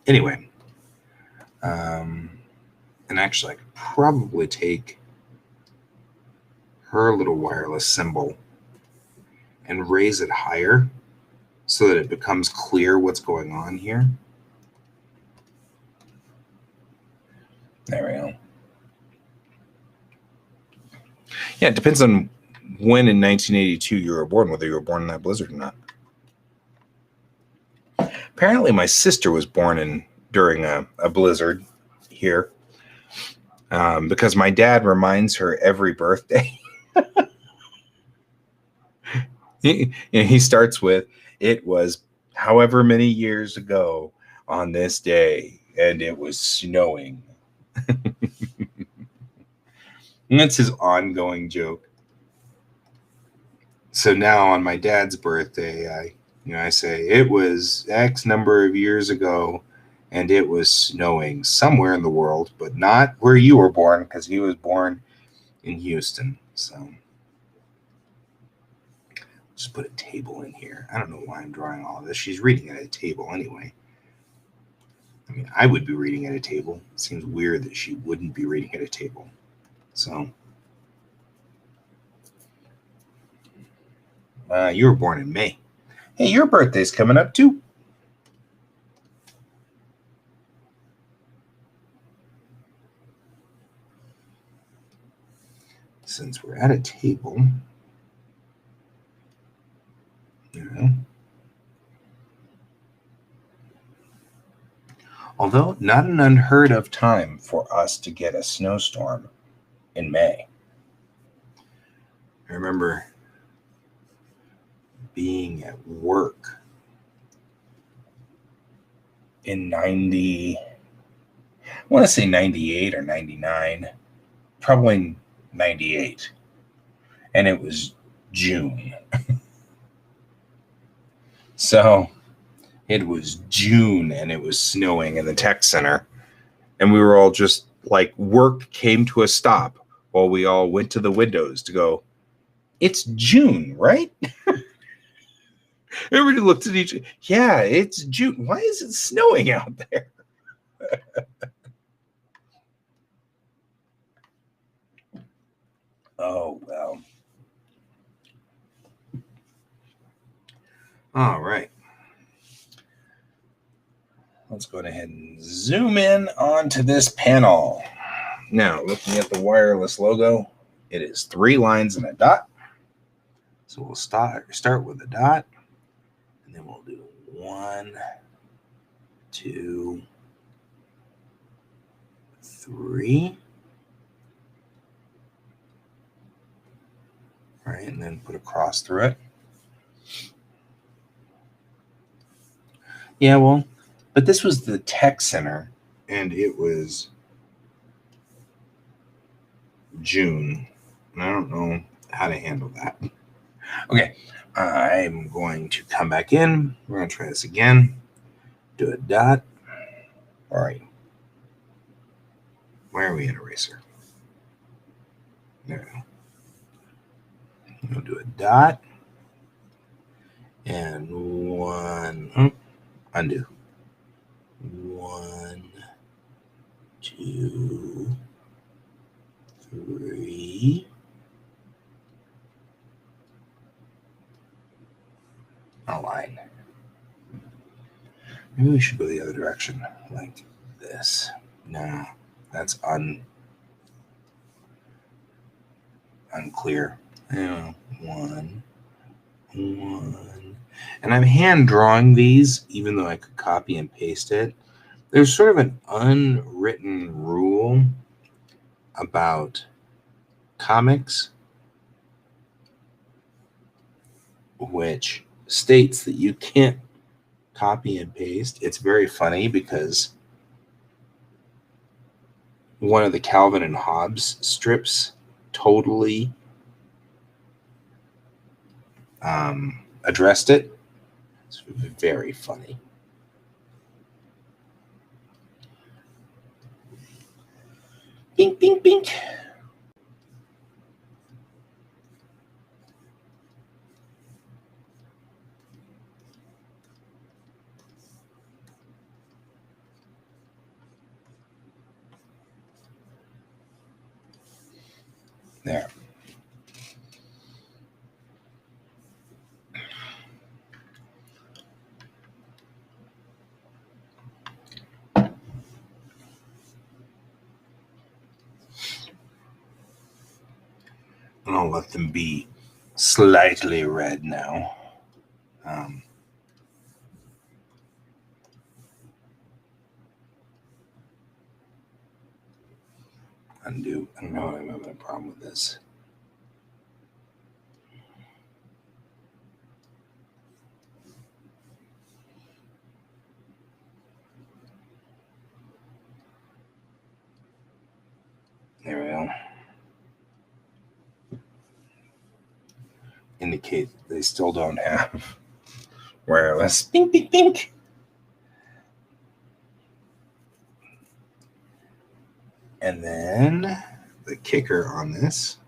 anyway. And actually, I could probably take her little wireless symbol and raise it higher so that it becomes clear what's going on here. There we go. Yeah, it depends on when in 1982 you were born, whether you were born in that blizzard or not. Apparently, my sister was born during a blizzard here because my dad reminds her every birthday. He starts with, it was however many years ago on this day, and it was snowing. And that's his ongoing joke. So now on my dad's birthday, I say, it was X number of years ago, and it was snowing somewhere in the world, but not where you were born, because he was born in Houston. So just put a table in here. I don't know why I'm drawing all of this. She's reading at a table anyway. I mean, I would be reading at a table. It seems weird that she wouldn't be reading at a table. So, you were born in May. Hey, your birthday's coming up too. Since we're at a table, although not an unheard of time for us to get a snowstorm in May. I remember being at work in 90, I want to say 98 or 99, probably 98. And it was June. So it was June and it was snowing in the tech center. And we were all just like, work came to a stop while we all went to the windows to go, it's June, right? Everybody looked at each other. Yeah, it's June. Why is it snowing out there? Oh, well. All right. Let's go ahead and zoom in onto this panel. Now, looking at the wireless logo, it is 3 lines and a dot. So we'll start with a dot, and then we'll do 1, 2, 3. All right, and then put a cross through it. Yeah, well, but this was the tech center, and it was June. And I don't know how to handle that. Okay, I'm going to come back in. We're going to try this again. Do a dot. All right. Why are we in eraser? There we go. We'll do a dot. And 1. Undo. 1, 2, 3. A line. Maybe we should go the other direction, like this. No, that's unclear. 1. And I'm hand drawing these, even though I could copy and paste it. There's sort of an unwritten rule about comics, which states that you can't copy and paste. It's very funny because one of the Calvin and Hobbes strips totally addressed it. It's very funny. Bink, bink, bink. There. And I'll let them be slightly red now. Undo. I don't know if I'm having a problem with this. There we go. Indicate they still don't have wireless. Bink, bink, bink. And then the kicker on this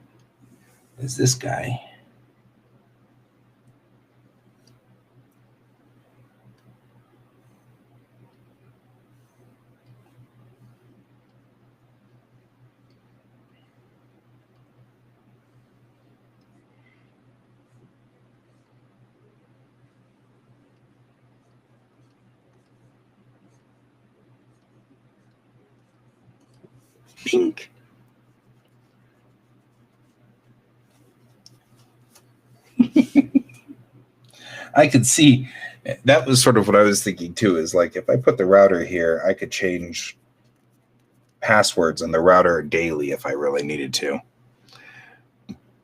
is this guy. Pink. I could see that was sort of what I was thinking too, is like if I put the router here, I could change passwords on the router daily if I really needed to.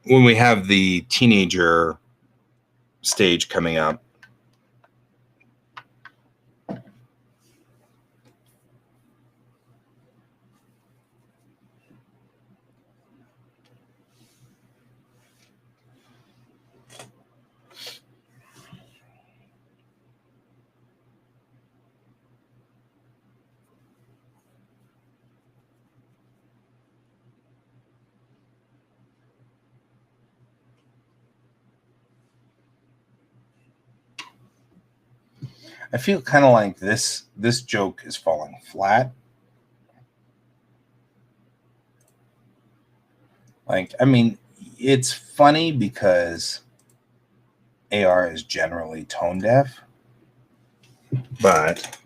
When we have the teenager stage coming up, I feel kind of like this joke is falling flat. Like, I mean, it's funny because AR is generally tone deaf, but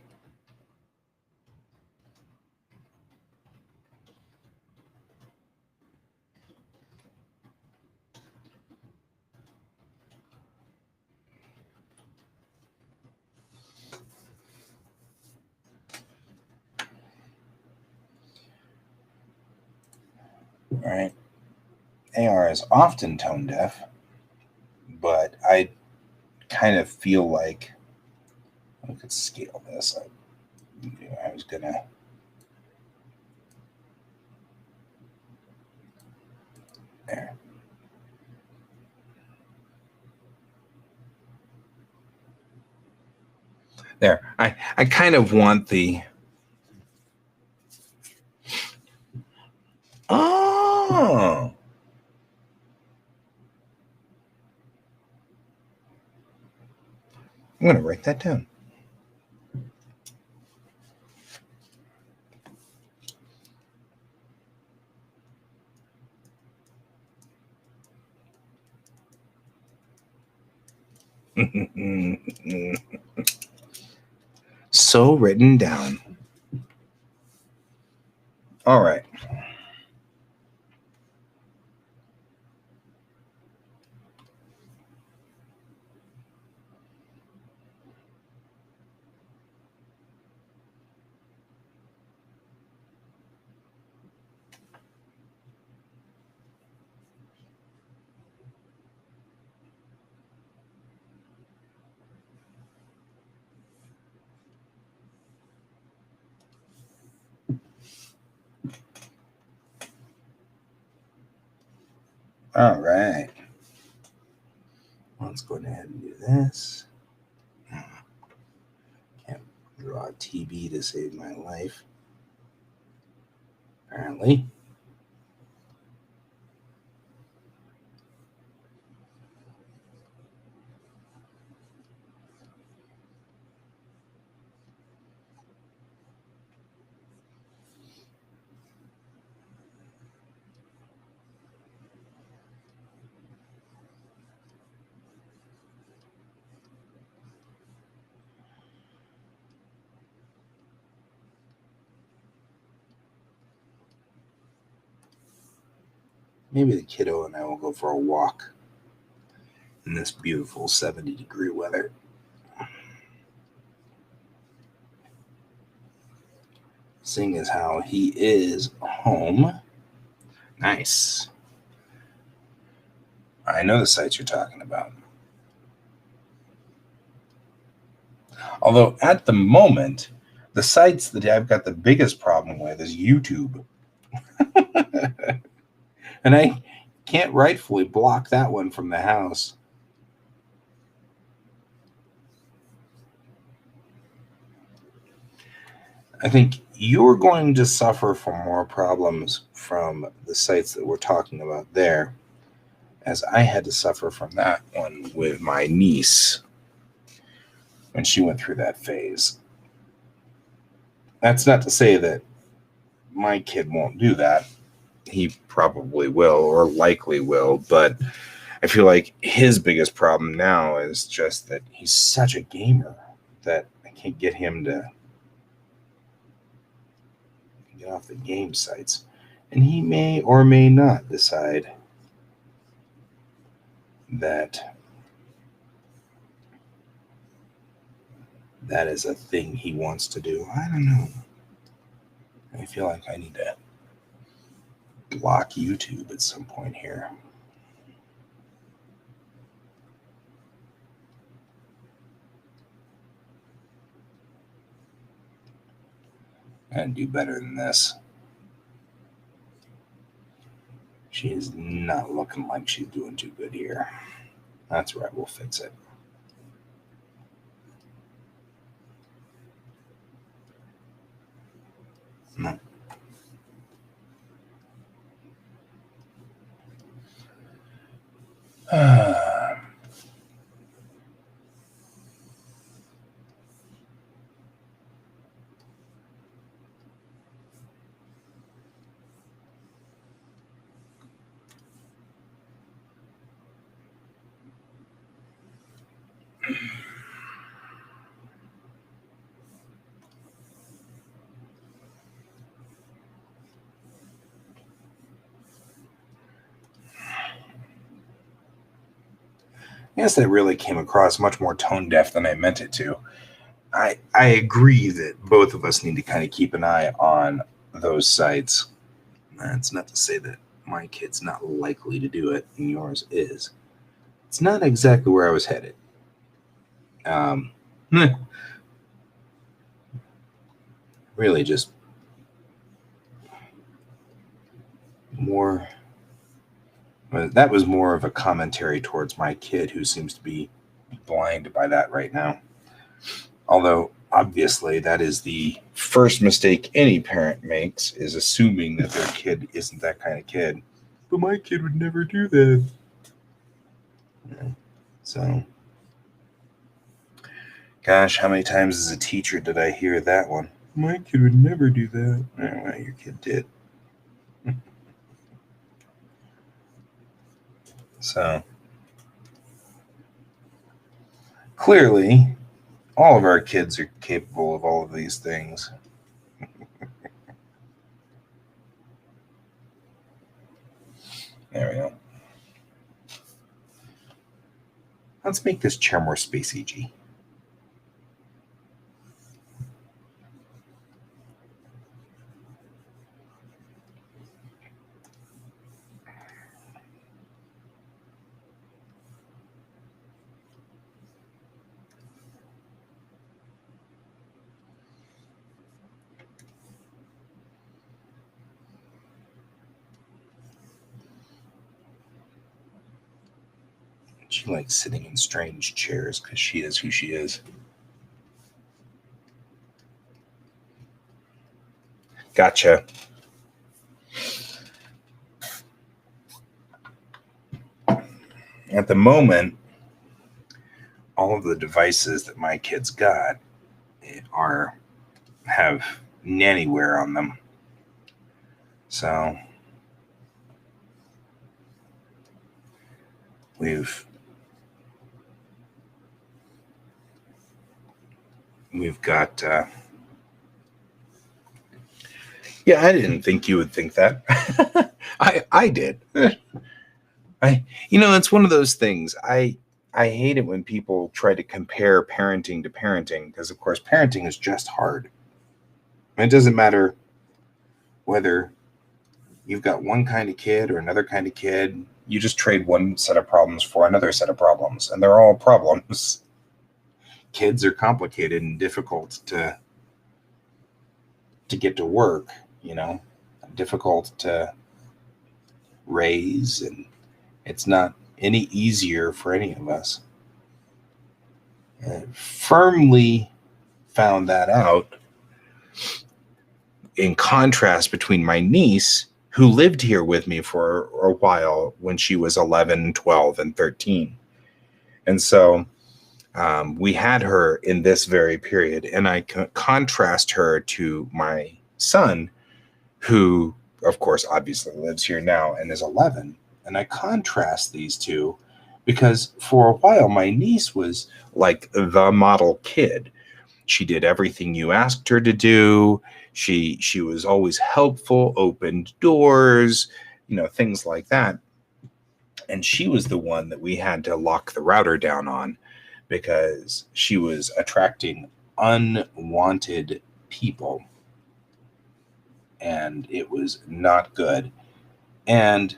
right? AR is often tone deaf, but I kind of feel like I could scale this. I was gonna. There. There. I kind of want the. Oh. I'm going to write that down. So written down. All right. All right. Let's go ahead and do this. Can't draw a TB to save my life. Apparently. Maybe the kiddo and I will go for a walk in this beautiful 70-degree weather. Seeing as how he is home. Nice. I know the sites you're talking about. Although at the moment, the sites that I've got the biggest problem with is YouTube. And I can't rightfully block that one from the house. I think you're going to suffer from more problems from the sites that we're talking about there, as I had to suffer from that one with my niece when she went through that phase. That's not to say that my kid won't do that. He probably will, or likely will, but I feel like his biggest problem now is just that he's such a gamer that I can't get him to get off the game sites. And he may or may not decide that that is a thing he wants to do. I don't know. I feel like I need to block YouTube at some point here. And do better than this. She is not looking like she's doing too good here. That's right, we'll fix it. No. I guess that really came across much more tone deaf than I meant it to. I agree that both of us need to kind of keep an eye on those sites. That's not to say that my kid's not likely to do it and yours is. It's not exactly where I was headed. Really just more. That was more of a commentary towards my kid, who seems to be blind by that right now. Although, obviously, that is the first mistake any parent makes, is assuming that their kid isn't that kind of kid. But my kid would never do that. Yeah. So, gosh, how many times as a teacher did I hear that one? My kid would never do that. Well, your kid did. So, clearly, all of our kids are capable of all of these things. There we go. Let's make this chair more spacey, G. She likes sitting in strange chairs because she is who she is. Gotcha. At the moment, all of the devices that my kids got have Nannyware on them. So we've got yeah, I didn't think you would think that. I did. It's one of those things. I hate it when people try to compare parenting to parenting, because of course parenting is just hard. It doesn't matter whether you've got one kind of kid or another kind of kid. You just trade one set of problems for another set of problems, and they're all problems. Kids are complicated and difficult to get to work, difficult to raise, and it's not any easier for any of us. I firmly found that out in contrast between my niece, who lived here with me for a while when she was 11, 12, and 13. And so we had her in this very period, and I contrast her to my son, who, of course, obviously lives here now and is 11. And I contrast these two because for a while, my niece was like the model kid. She did everything you asked her to do. She was always helpful, opened doors, things like that. And she was the one that we had to lock the router down on, because she was attracting unwanted people, and it was not good. And,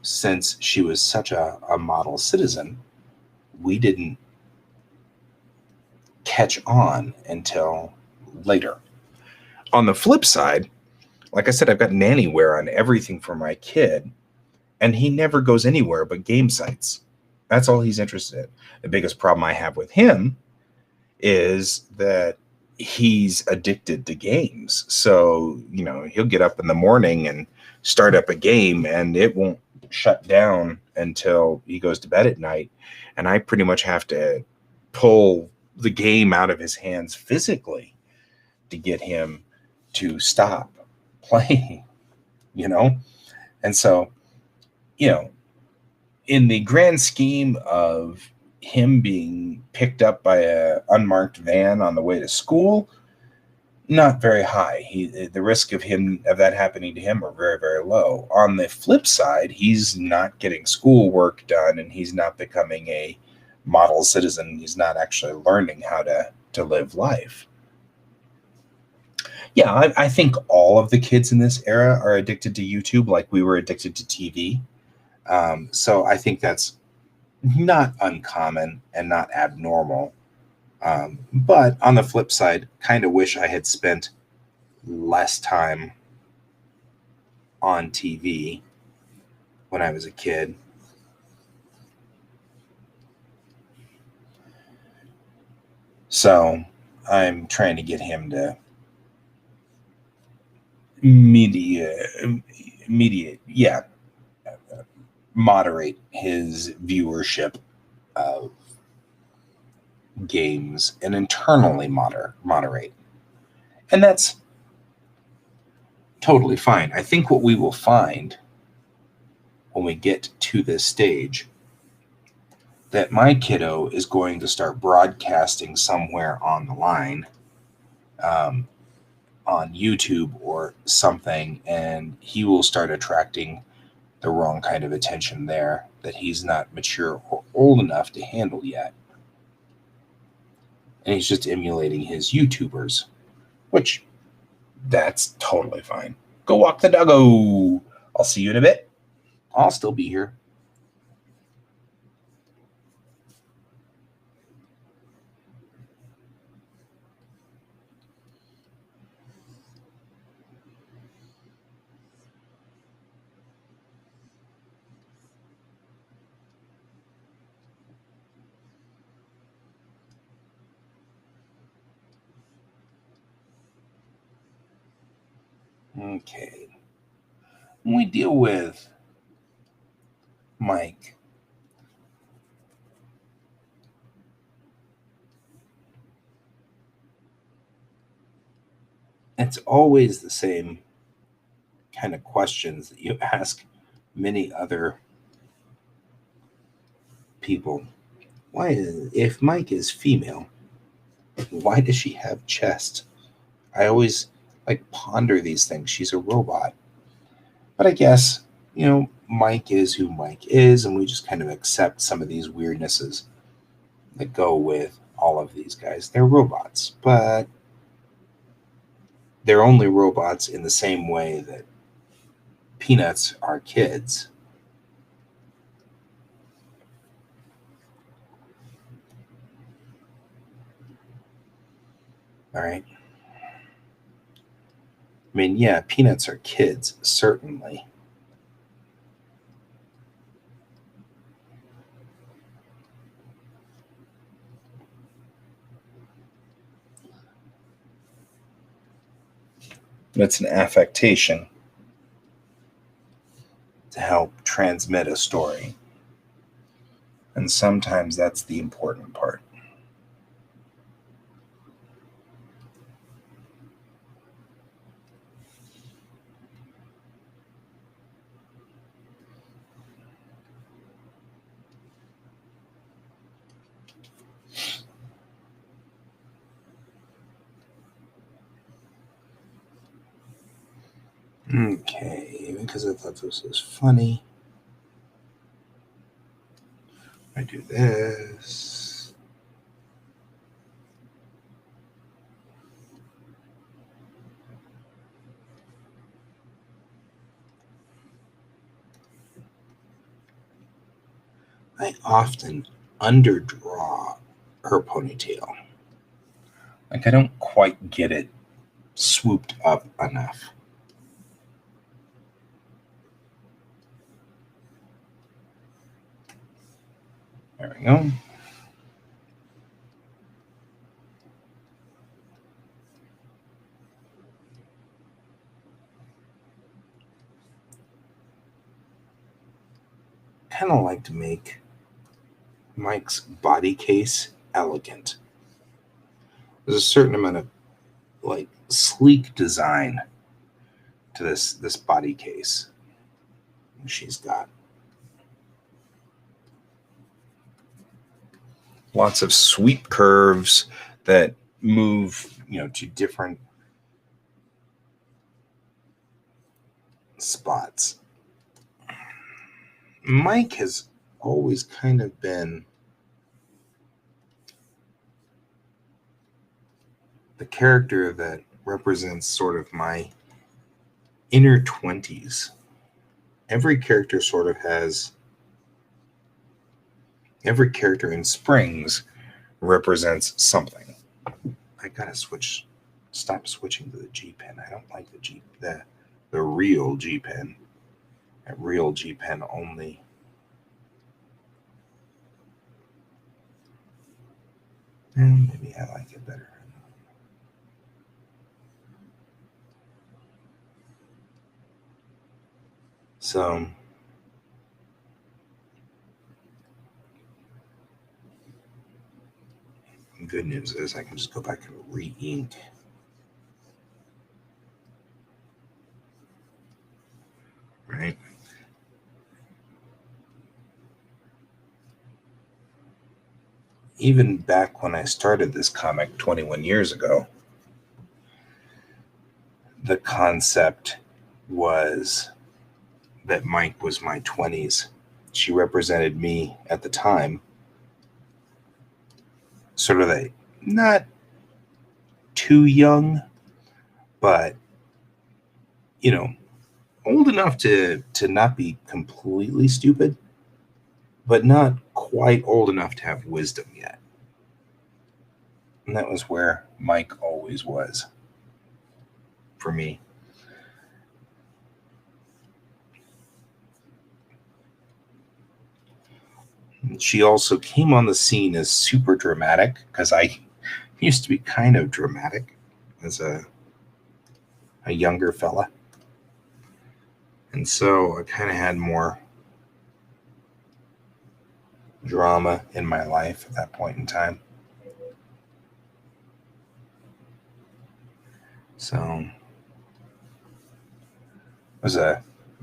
since she was such a model citizen, we didn't catch on until later. On the flip side, like I said, I've got Nannyware on everything for my kid, and he never goes anywhere but game sites. That's all he's interested in. The biggest problem I have with him is that he's addicted to games. So, he'll get up in the morning and start up a game, and it won't shut down until he goes to bed at night. And I pretty much have to pull the game out of his hands physically to get him to stop playing, And so, in the grand scheme of him being picked up by a unmarked van on the way to school, not very high. The risk of that happening to him are very, very low. On the flip side, he's not getting schoolwork done, and he's not becoming a model citizen. He's not actually learning how to live life. Yeah, I think all of the kids in this era are addicted to YouTube like we were addicted to TV. So I think that's not uncommon and not abnormal. But on the flip side, kind of wish I had spent less time on TV when I was a kid. So I'm trying to get him to moderate his viewership of games and internally moderate. And that's totally fine. I think what we will find when we get to this stage, that my kiddo is going to start broadcasting somewhere on the line, on YouTube or something, and he will start attracting the wrong kind of attention there that he's not mature or old enough to handle yet. And he's just emulating his YouTubers, which that's totally fine. Go walk the doggo. I'll see you in a bit. I'll still be here. Okay. When we deal with Mike, it's always the same kind of questions that you ask many other people. If Mike is female, why does she have chest? I always ponder these things. She's a robot. But I guess, Mike is who Mike is, and we just kind of accept some of these weirdnesses that go with all of these guys. They're robots, but they're only robots in the same way that Peanuts are kids. All right. I mean, yeah, Peanuts are kids, certainly. It's an affectation to help transmit a story. And sometimes that's the important part. Okay, because I thought this was funny. I do this. I often underdraw her ponytail. I don't quite get it swooped up enough. There we go. Kind of like to make Mike's body case elegant. There's a certain amount of sleek design to this body case she's got. Lots of sweep curves that move, to different spots. Mike has always kind of been the character that represents sort of my inner 20s. Every character in Springs represents something. I gotta stop switching to the G pen. I don't like the real G pen. That real G pen only. And maybe I like it better. So the good news is I can just go back and re-ink. Right? Even back when I started this comic 21 years ago, the concept was that Mike was my 20s. She represented me at the time. Sort of not too young, but, old enough to not be completely stupid, but not quite old enough to have wisdom yet. And that was where Mike always was for me. She also came on the scene as super dramatic, because I used to be kind of dramatic as a younger fella. And so I kind of had more drama in my life at that point in time. So it was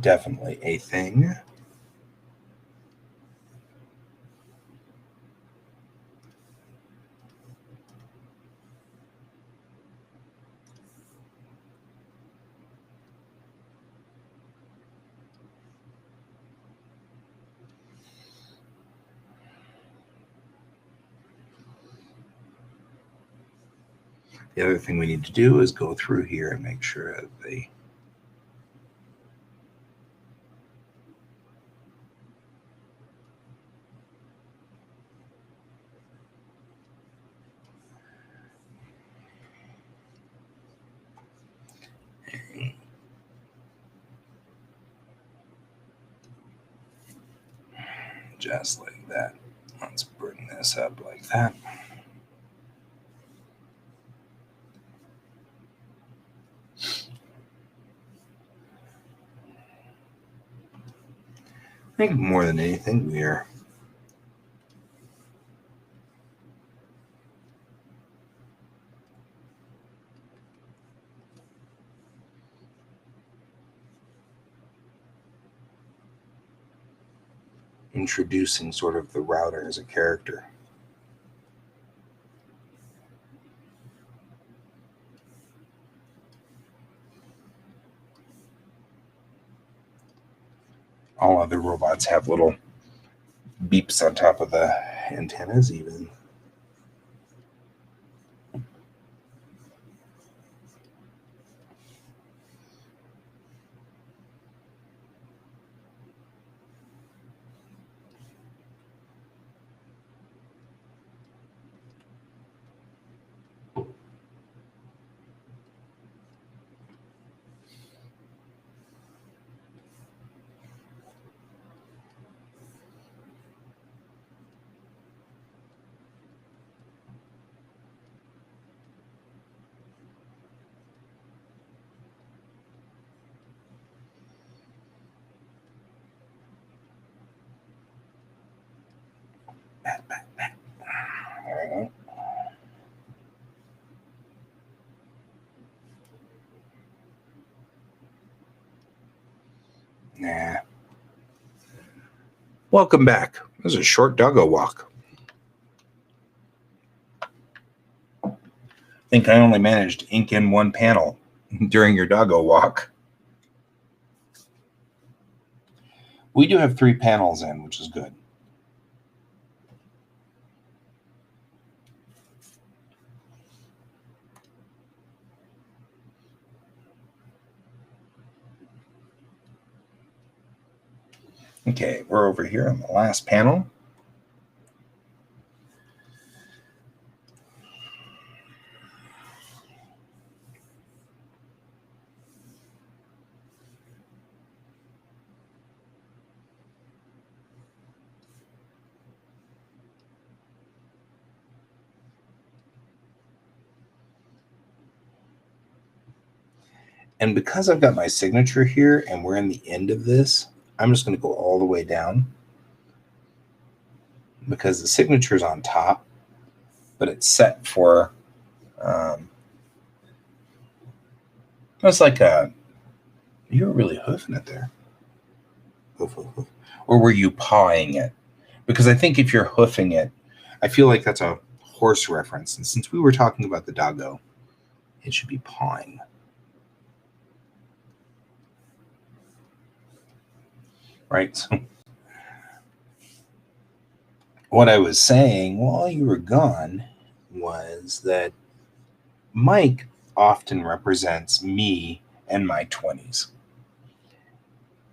definitely a thing. The other thing we need to do is go through here and make sure that the just like that. Let's bring this up like that. I think more than anything, we are introducing sort of the router as a character. All other robots have little beeps on top of the antennas even. All right. Nah. Welcome back. This is a short doggo walk. I think I only managed to ink in one panel during your doggo walk. We do have 3 panels in, which is good. Okay, we're over here on the last panel. And because I've got my signature here and we're in the end of this, I'm just going to go all the way down because the signature is on top, but it's set for, it's like you were really hoofing it there. Hoof, hoof, hoof. Or were you pawing it? Because I think if you're hoofing it, I feel like that's a horse reference. And since we were talking about the doggo, it should be pawing. Right? So what I was saying while you were gone was that Mike often represents me and my 20s.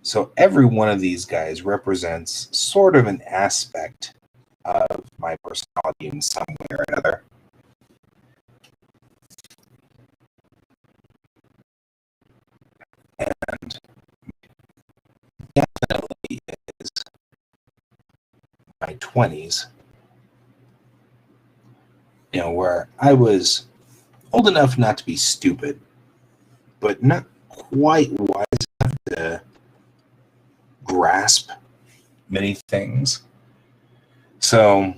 So every one of these guys represents sort of an aspect of my personality in some way or another. And definitely is my 20s, you know, where I was old enough not to be stupid, but not quite wise enough to grasp many things. So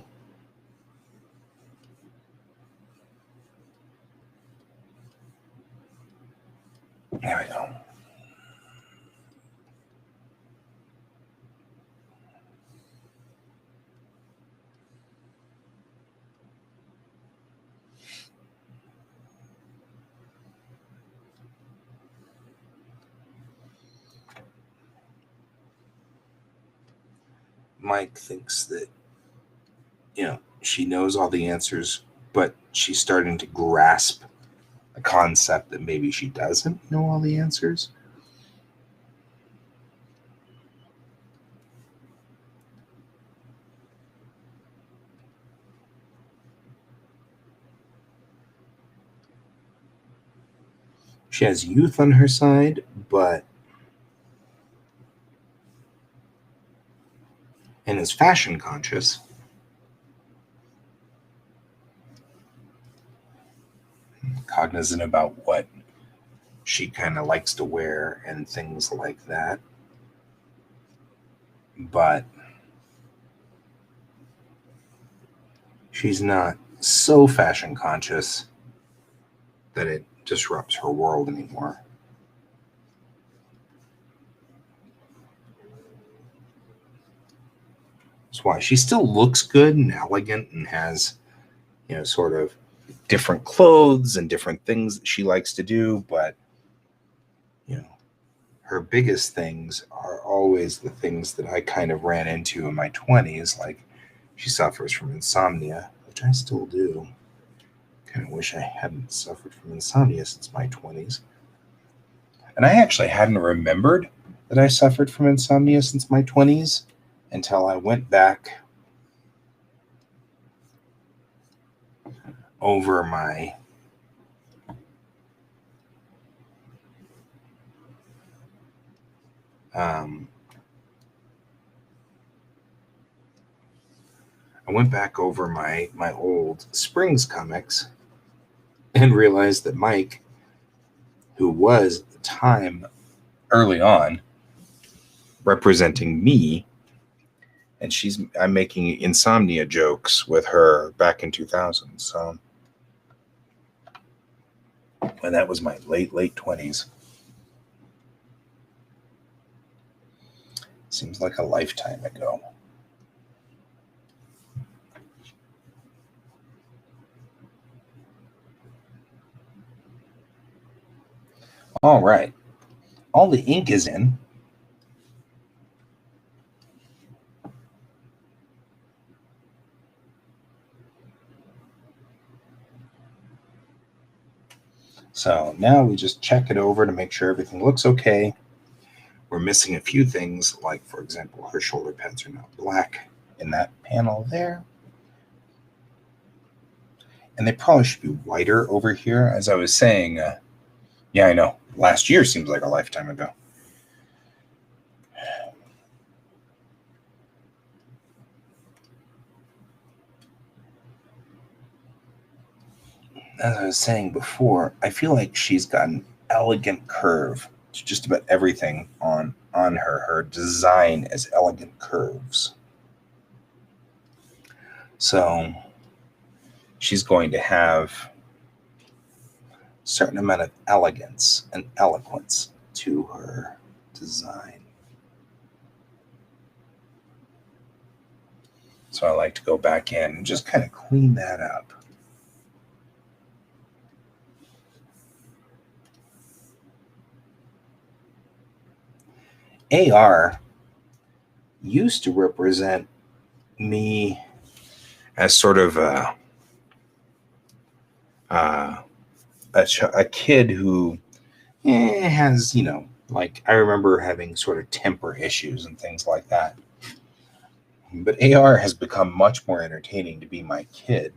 there we go. Mike thinks that, she knows all the answers, but she's starting to grasp a concept that maybe she doesn't know all the answers. She has youth on her side, and is fashion conscious. Cognizant about what she kind of likes to wear and things like that. But she's not so fashion conscious that it disrupts her world anymore. That's why she still looks good and elegant and has, sort of different clothes and different things that she likes to do. But, her biggest things are always the things that I kind of ran into in my 20s. Like, she suffers from insomnia, which I still do. Kind of wish I hadn't suffered from insomnia since my 20s. And I actually hadn't remembered that I suffered from insomnia since my 20s until I went back over my my old Springs comics and realized that Mike, who was at the time early on representing me, and I'm making insomnia jokes with her back in 2000. So, and that was my late 20s. Seems like a lifetime ago. All right. All the ink is in. So now we just check it over to make sure everything looks okay. We're missing a few things, like, for example, her shoulder pads are now black in that panel there. And they probably should be whiter over here. As I was saying, yeah, I know. Last year seems like a lifetime ago. As I was saying before, I feel like she's got an elegant curve to just about everything on her. Her design is elegant curves. So she's going to have a certain amount of elegance and eloquence to her design. So I like to go back in and just kind of clean that up. AR used to represent me as sort of a kid who has, like, I remember having sort of temper issues and things like that. But AR has become much more entertaining to be my kid.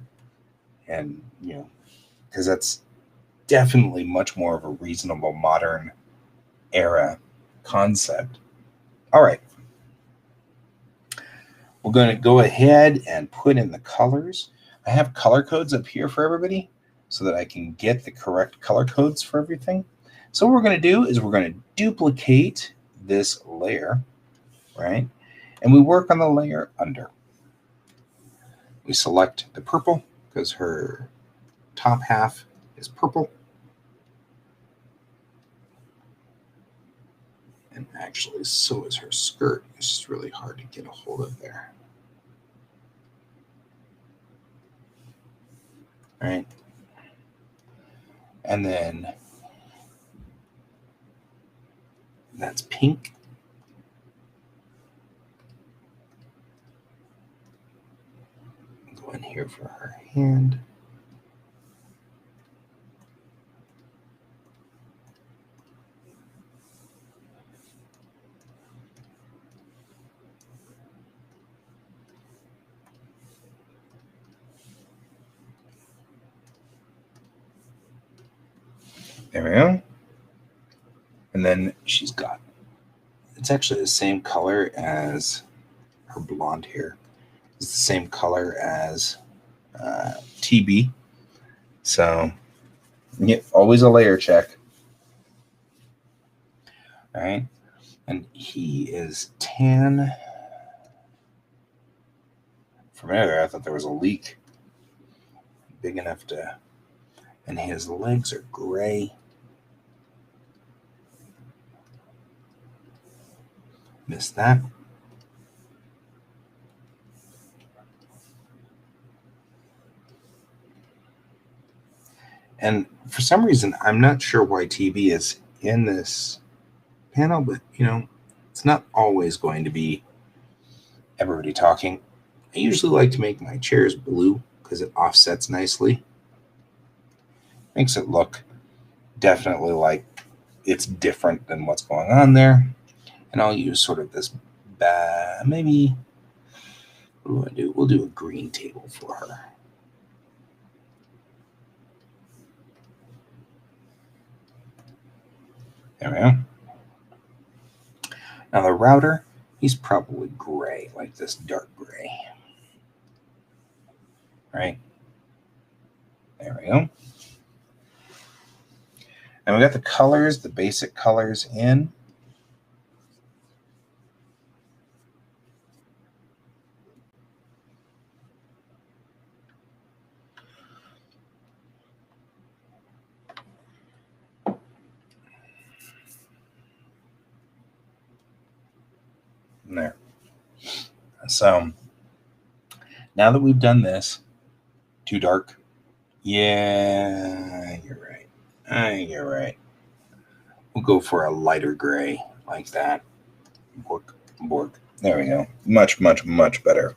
And, because that's definitely much more of a reasonable modern era concept. All right. We're going to go ahead and put in the colors. I have color codes up here for everybody so that I can get the correct color codes for everything. So what we're going to do is we're going to duplicate this layer. right? And we work on the layer under. We select the purple because her top half is purple. And actually, so is her skirt. It's just really hard to get a hold of there. Right? And then that's pink. Go in here for her hand. There we go. And then she's got, it's actually the same color as her blonde hair. It's the same color as TB. So, yeah, always a layer check. All right. And he is tan. From there, I thought there was a leak big enough to, and his legs are gray. Missed that. And for some reason, I'm not sure why TB is in this panel, but it's not always going to be everybody talking. I usually like to make my chairs blue because it offsets nicely. Makes it look definitely like it's different than what's going on there. And I'll use sort of this, maybe, what do I do? We'll do a green table for her. There we go. Now the router, he's probably gray, like this dark gray. Right? There we go. And we got the colors, the basic colors in. There. So now that we've done this, too dark. Yeah, you're right. You're right. We'll go for a lighter gray like that. Bork. There we go. Much, much, much better.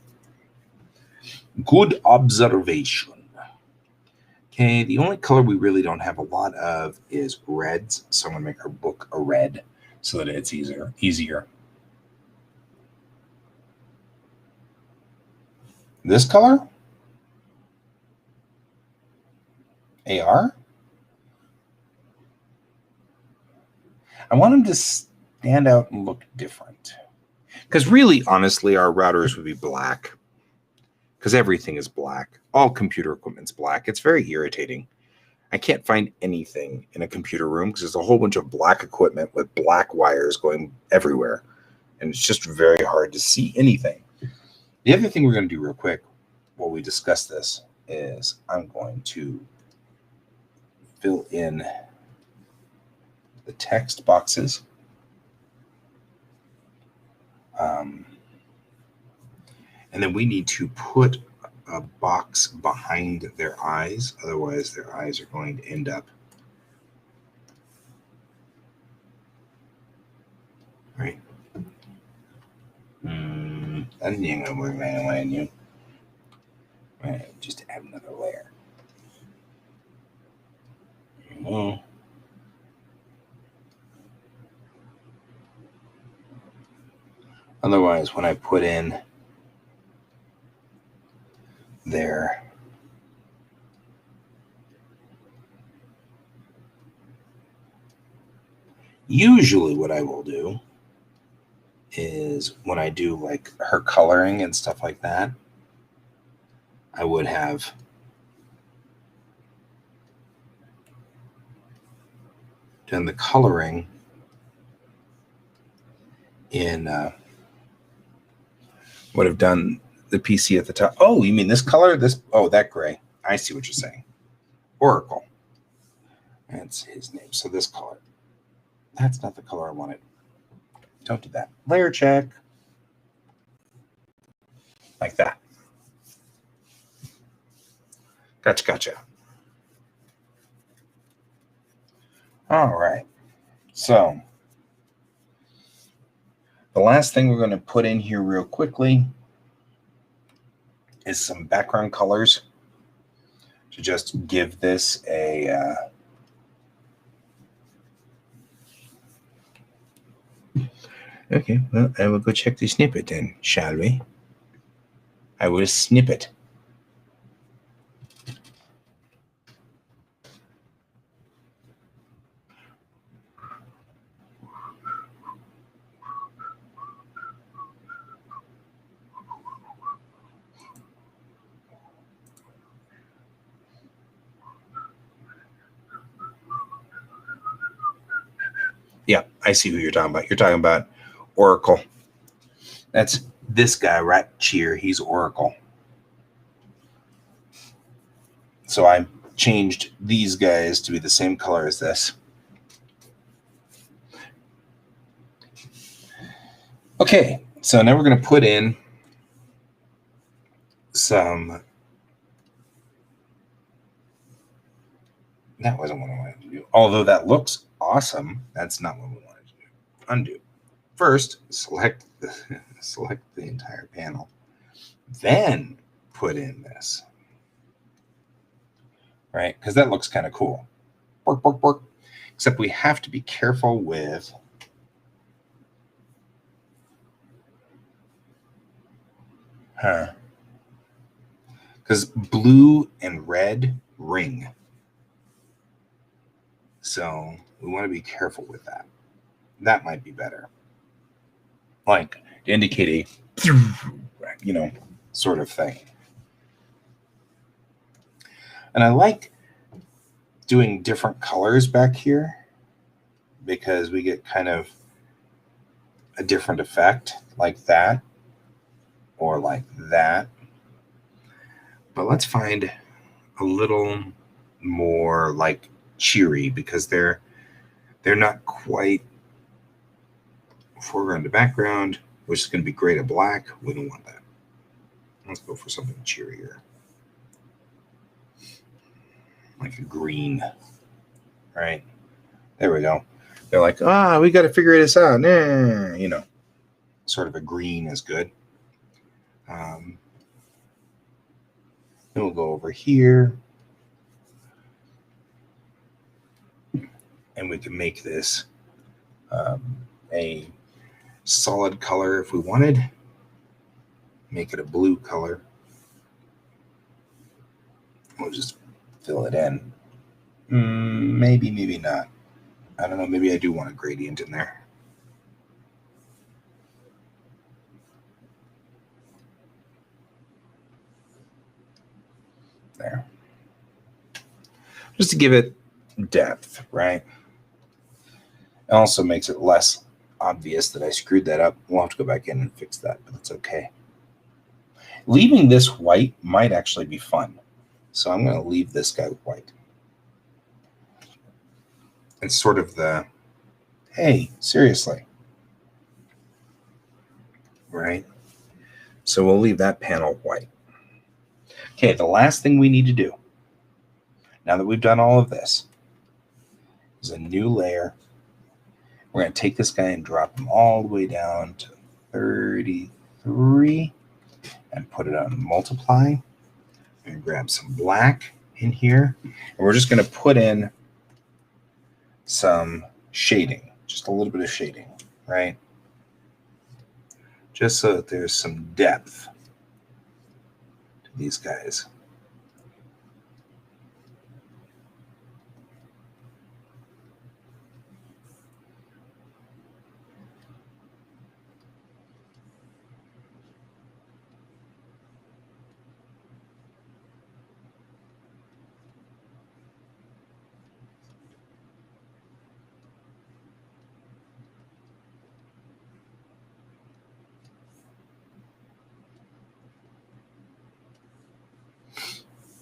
Good observation. Okay, the only color we really don't have a lot of is reds. So I'm going to make our book a red so that it's easier. This color? AR? I want them to stand out and look different. Because really, honestly, our routers would be black. Because everything is black. All computer equipment's black. It's very irritating. I can't find anything in a computer room because there's a whole bunch of black equipment with black wires going everywhere. And it's just very hard to see anything. The other thing we're going to do real quick while we discuss this is I'm going to fill in the text boxes. And then we need to put a box behind their eyes. Otherwise, their eyes are going to end up right. That's not gonna work right away, you. Right, just add another layer. Otherwise, when I put in there, usually what I will do is when I do like her coloring and stuff like that, I would have done the coloring in would have done the PC at the top. Oh, you mean this color? That gray. I see what you're saying. Oracle. That's his name. So this color. That's not the color I wanted. Don't do that. Layer check. Like that. Gotcha. All right. So the last thing we're going to put in here real quickly is some background colors to just give this a okay, well, I will go check the snippet then, shall we? I will snip it. Yeah, I see who you're talking about. You're talking about Oracle. That's this guy, right? Cheer. He's Oracle. So I changed these guys to be the same color as this. Okay, so now we're going to put in some. That wasn't what I wanted to do. Although that looks awesome, that's not what we wanted to do. Undo. First, select the entire panel. Then put in this. Right? Because that looks kind of cool. Bork. Except we have to be careful with because blue and red ring. So we want to be careful with that. That might be better. Like to indicate a, sort of thing. And I like doing different colors back here because we get kind of a different effect like that or like that. But let's find a little more like cheery because they're not quite foreground to background, which is going to be gray to black. We don't want that. Let's go for something cheerier, like a green. Right there we go. They're like, we got to figure this out. Sort of a green is good. Then we'll go over here and we can make this a solid color if we wanted. Make it a blue color. We'll just fill it in. Maybe not. I don't know. Maybe I do want a gradient in there. There. Just to give it depth, right? It also makes it less obvious that I screwed that up. We'll have to go back in and fix that, but that's okay. Leaving this white might actually be fun. So I'm going to leave this guy white. It's sort of the, hey, seriously. Right? So we'll leave that panel white. Okay, the last thing we need to do, now that we've done all of this, is a new layer. We're going to take this guy and drop him all the way down to 33 and put it on multiply. And grab some black in here. And we're just going to put in some shading, just a little bit of shading, right? Just so that there's some depth to these guys.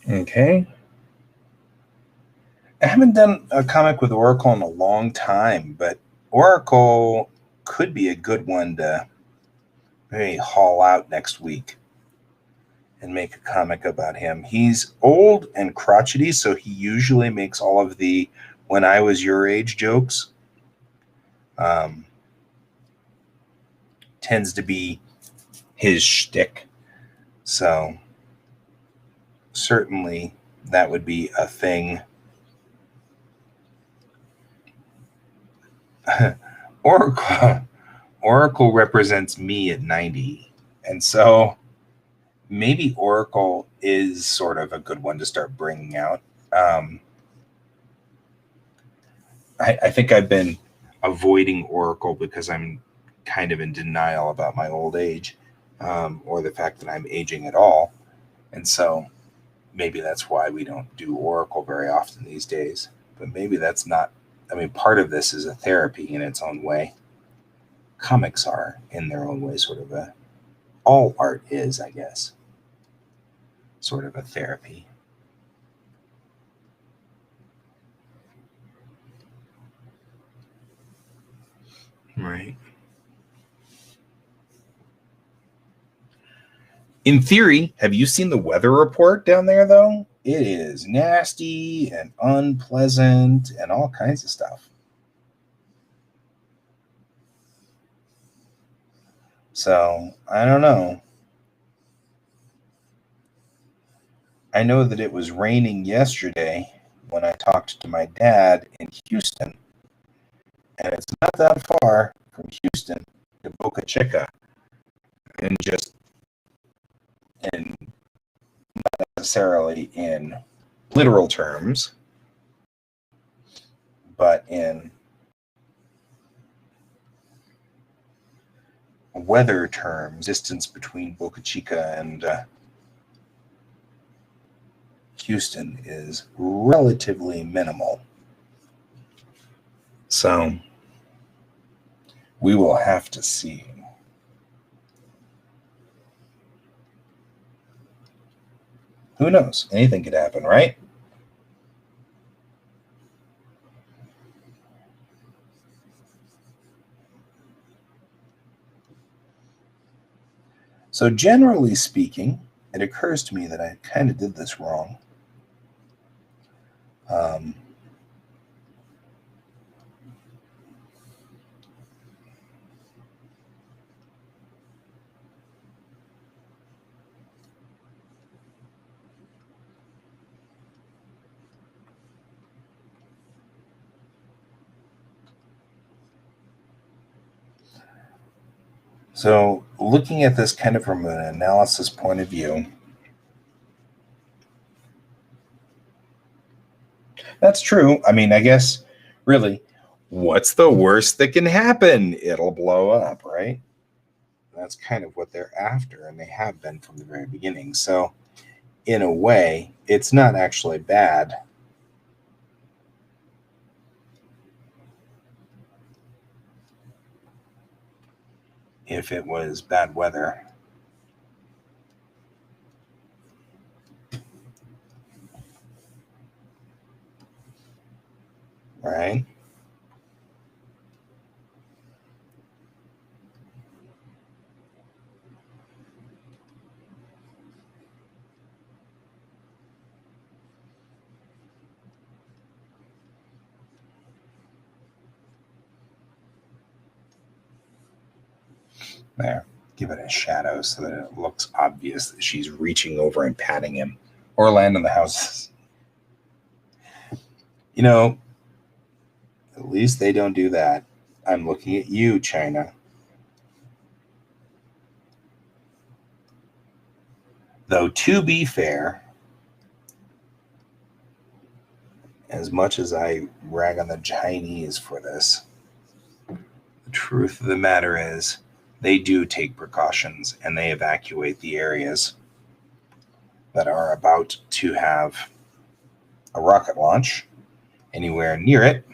Okay. I haven't done a comic with Oracle in a long time, but Oracle could be a good one to maybe haul out next week and make a comic about him. He's old and crotchety, so he usually makes all of the "when I was your age" jokes. Tends to be his shtick. So certainly that would be a thing. Oracle represents me at 90. And so maybe Oracle is sort of a good one to start bringing out. I think I've been avoiding Oracle because I'm kind of in denial about my old age, or the fact that I'm aging at all. And so maybe that's why we don't do Oracle very often these days. But maybe that's not, I mean, part of this is a therapy in its own way. Comics are, in their own way, sort of all art is, I guess, sort of a therapy. Right. In theory, have you seen the weather report down there, though? It is nasty and unpleasant and all kinds of stuff. So, I don't know. I know that it was raining yesterday when I talked to my dad in Houston. And it's not that far from Houston to Boca Chica. And just in, not necessarily in literal terms, but in weather terms, distance between Boca Chica and Houston is relatively minimal. So we will have to see. Who knows? Anything could happen, right? So generally speaking, it occurs to me that I kind of did this wrong. So looking at this kind of from an analysis point of view, that's true. I mean, I guess really, what's the worst that can happen? It'll blow up, right? That's kind of what they're after, and they have been from the very beginning. So in a way, it's not actually bad. If it was bad weather. Right? There. Give it a shadow so that it looks obvious that she's reaching over and patting him. Or land on the houses. You know, at least they don't do that. I'm looking at you, China. Though, to be fair, as much as I rag on the Chinese for this, the truth of the matter is they do take precautions and they evacuate the areas that are about to have a rocket launch anywhere near it.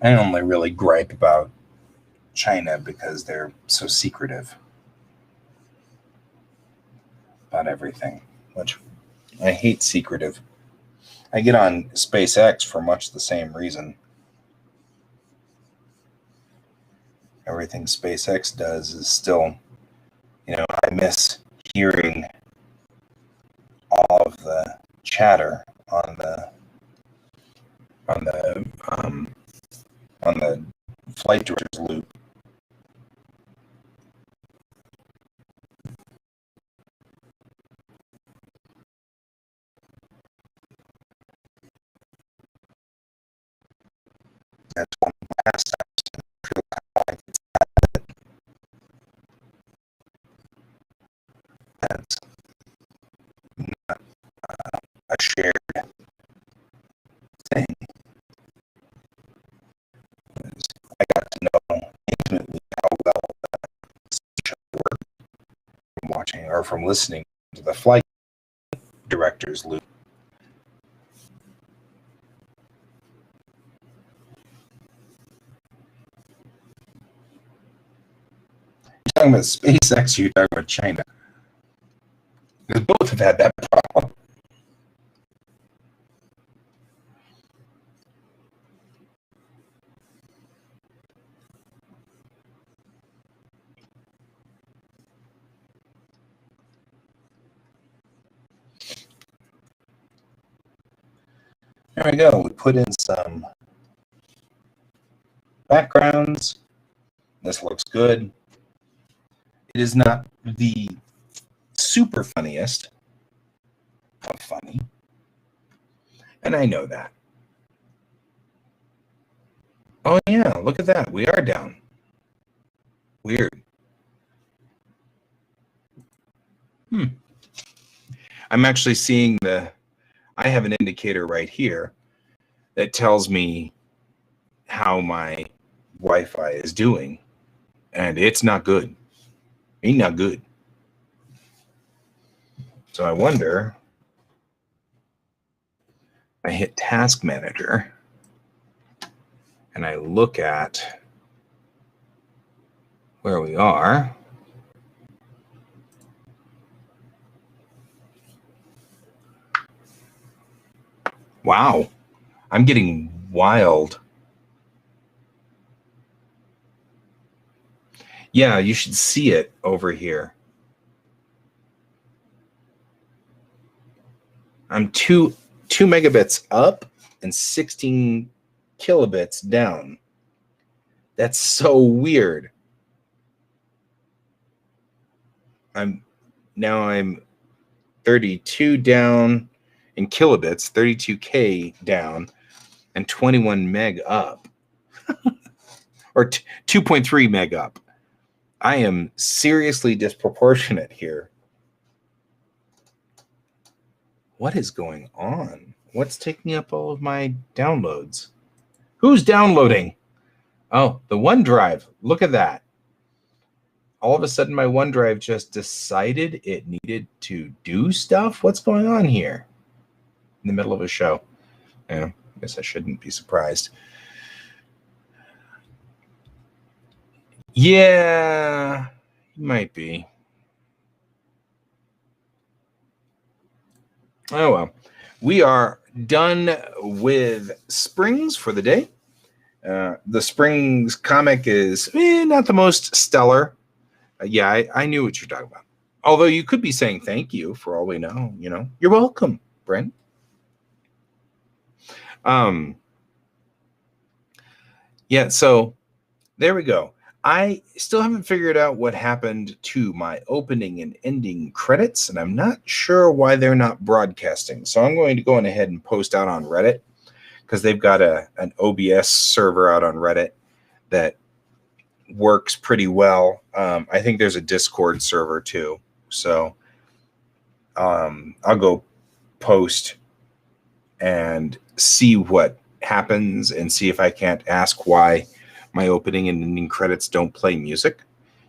I only really gripe about China because they're so secretive about everything, which I hate secretive. I get on SpaceX for much the same reason. Everything SpaceX does is still, I miss hearing all of the chatter on the flight director's loop. That's one of my pastimes. I feel kind of like that's not a shared thing. I got to know intimately how well the show worked from watching or from listening to the flight director's loop. You're talking about SpaceX, you're talking about China. Because both have had that problem. There we go. We put in some backgrounds. This looks good. It is not the super funniest of funny, and I know that. Oh yeah, look at that. We are down. Weird. I'm actually seeing I have an indicator right here that tells me how my Wi-Fi is doing, and it's not good. Ain't not good. So I wonder, I hit Task Manager and I look at where we are. Wow, I'm getting wild. Yeah, you should see it over here. I'm 2 megabits up and 16 kilobits down. That's so weird. I'm 32 down in kilobits, 32K down, and 21 meg up. Or 2.3 meg up. I am seriously disproportionate here. What is going on? What's taking up all of my downloads? Who's downloading? Oh, the OneDrive. Look at that. All of a sudden, my OneDrive just decided it needed to do stuff. What's going on here? In the middle of a show. Yeah, I guess I shouldn't be surprised. Yeah, you might be. Oh, well. We are done with Springs for the day. The Springs comic is not the most stellar. Yeah, I knew what you're talking about. Although you could be saying thank you for all we know. You're welcome, Brent. Yeah, so there we go. I still haven't figured out what happened to my opening and ending credits, and I'm not sure why they're not broadcasting. So I'm going to go ahead and post out on Reddit, because they've got an OBS server out on Reddit that works pretty well. I think there's a Discord server too. So I'll go post and see what happens and see if I can't ask why my opening and ending credits don't play music.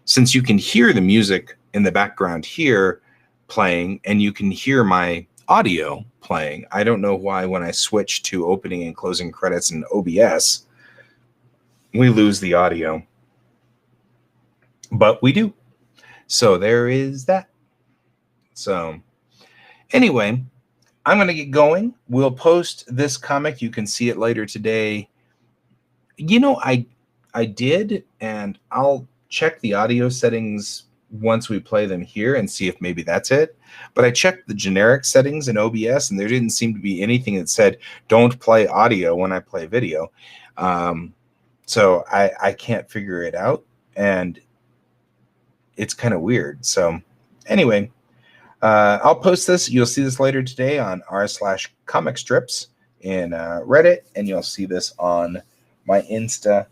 Since you can hear the music in the background here playing and you can hear my audio playing, I don't know why when I switch to opening and closing credits in OBS, we lose the audio. But we do. So there is that. So anyway, I'm going to get going. We'll post this comic. You can see it later today. You know, I did, and I'll check the audio settings once we play them here and see if maybe that's it. But I checked the generic settings in OBS, and there didn't seem to be anything that said don't play audio when I play video. So I can't figure it out, and it's kind of weird. So anyway, I'll post this. You'll see this later today on r/comic strips in Reddit, and you'll see this on my Insta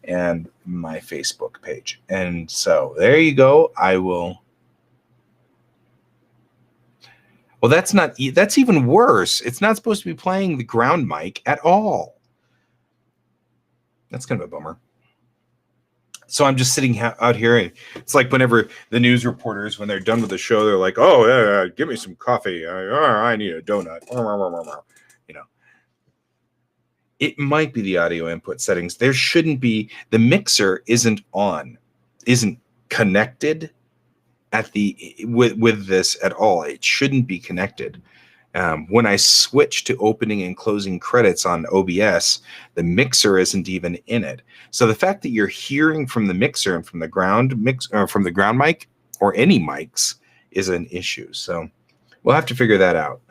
and my Facebook page. And so there you go. I will. Well, that's even worse. It's not supposed to be playing the ground mic at all. That's kind of a bummer. So I'm just sitting out here, and it's like whenever the news reporters, when they're done with the show, they're like, "Oh, yeah, give me some coffee. I need a donut." You know, it might be the audio input settings. There shouldn't be. The mixer isn't connected with this at all. It shouldn't be connected. When I switch to opening and closing credits on OBS, the mixer isn't even in it. So the fact that you're hearing from the mixer and from the ground mic or any mics is an issue. So we'll have to figure that out.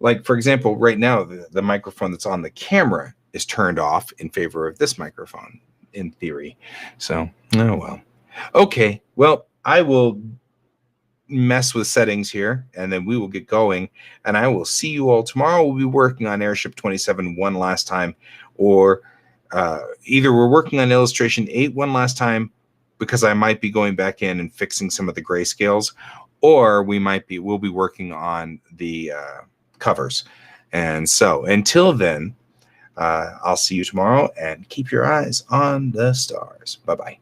Like, for example, right now, the microphone that's on the camera is turned off in favor of this microphone, in theory. So, oh well. Okay, well, I will mess with settings here, and then we will get going, and I will see you all tomorrow. We'll be working on Airship 27 one last time, or either we're working on Illustration 8 one last time, because I might be going back in and fixing some of the grayscales, or we'll be working on the covers. And so until then, I'll see you tomorrow, and keep your eyes on the stars. Bye-bye.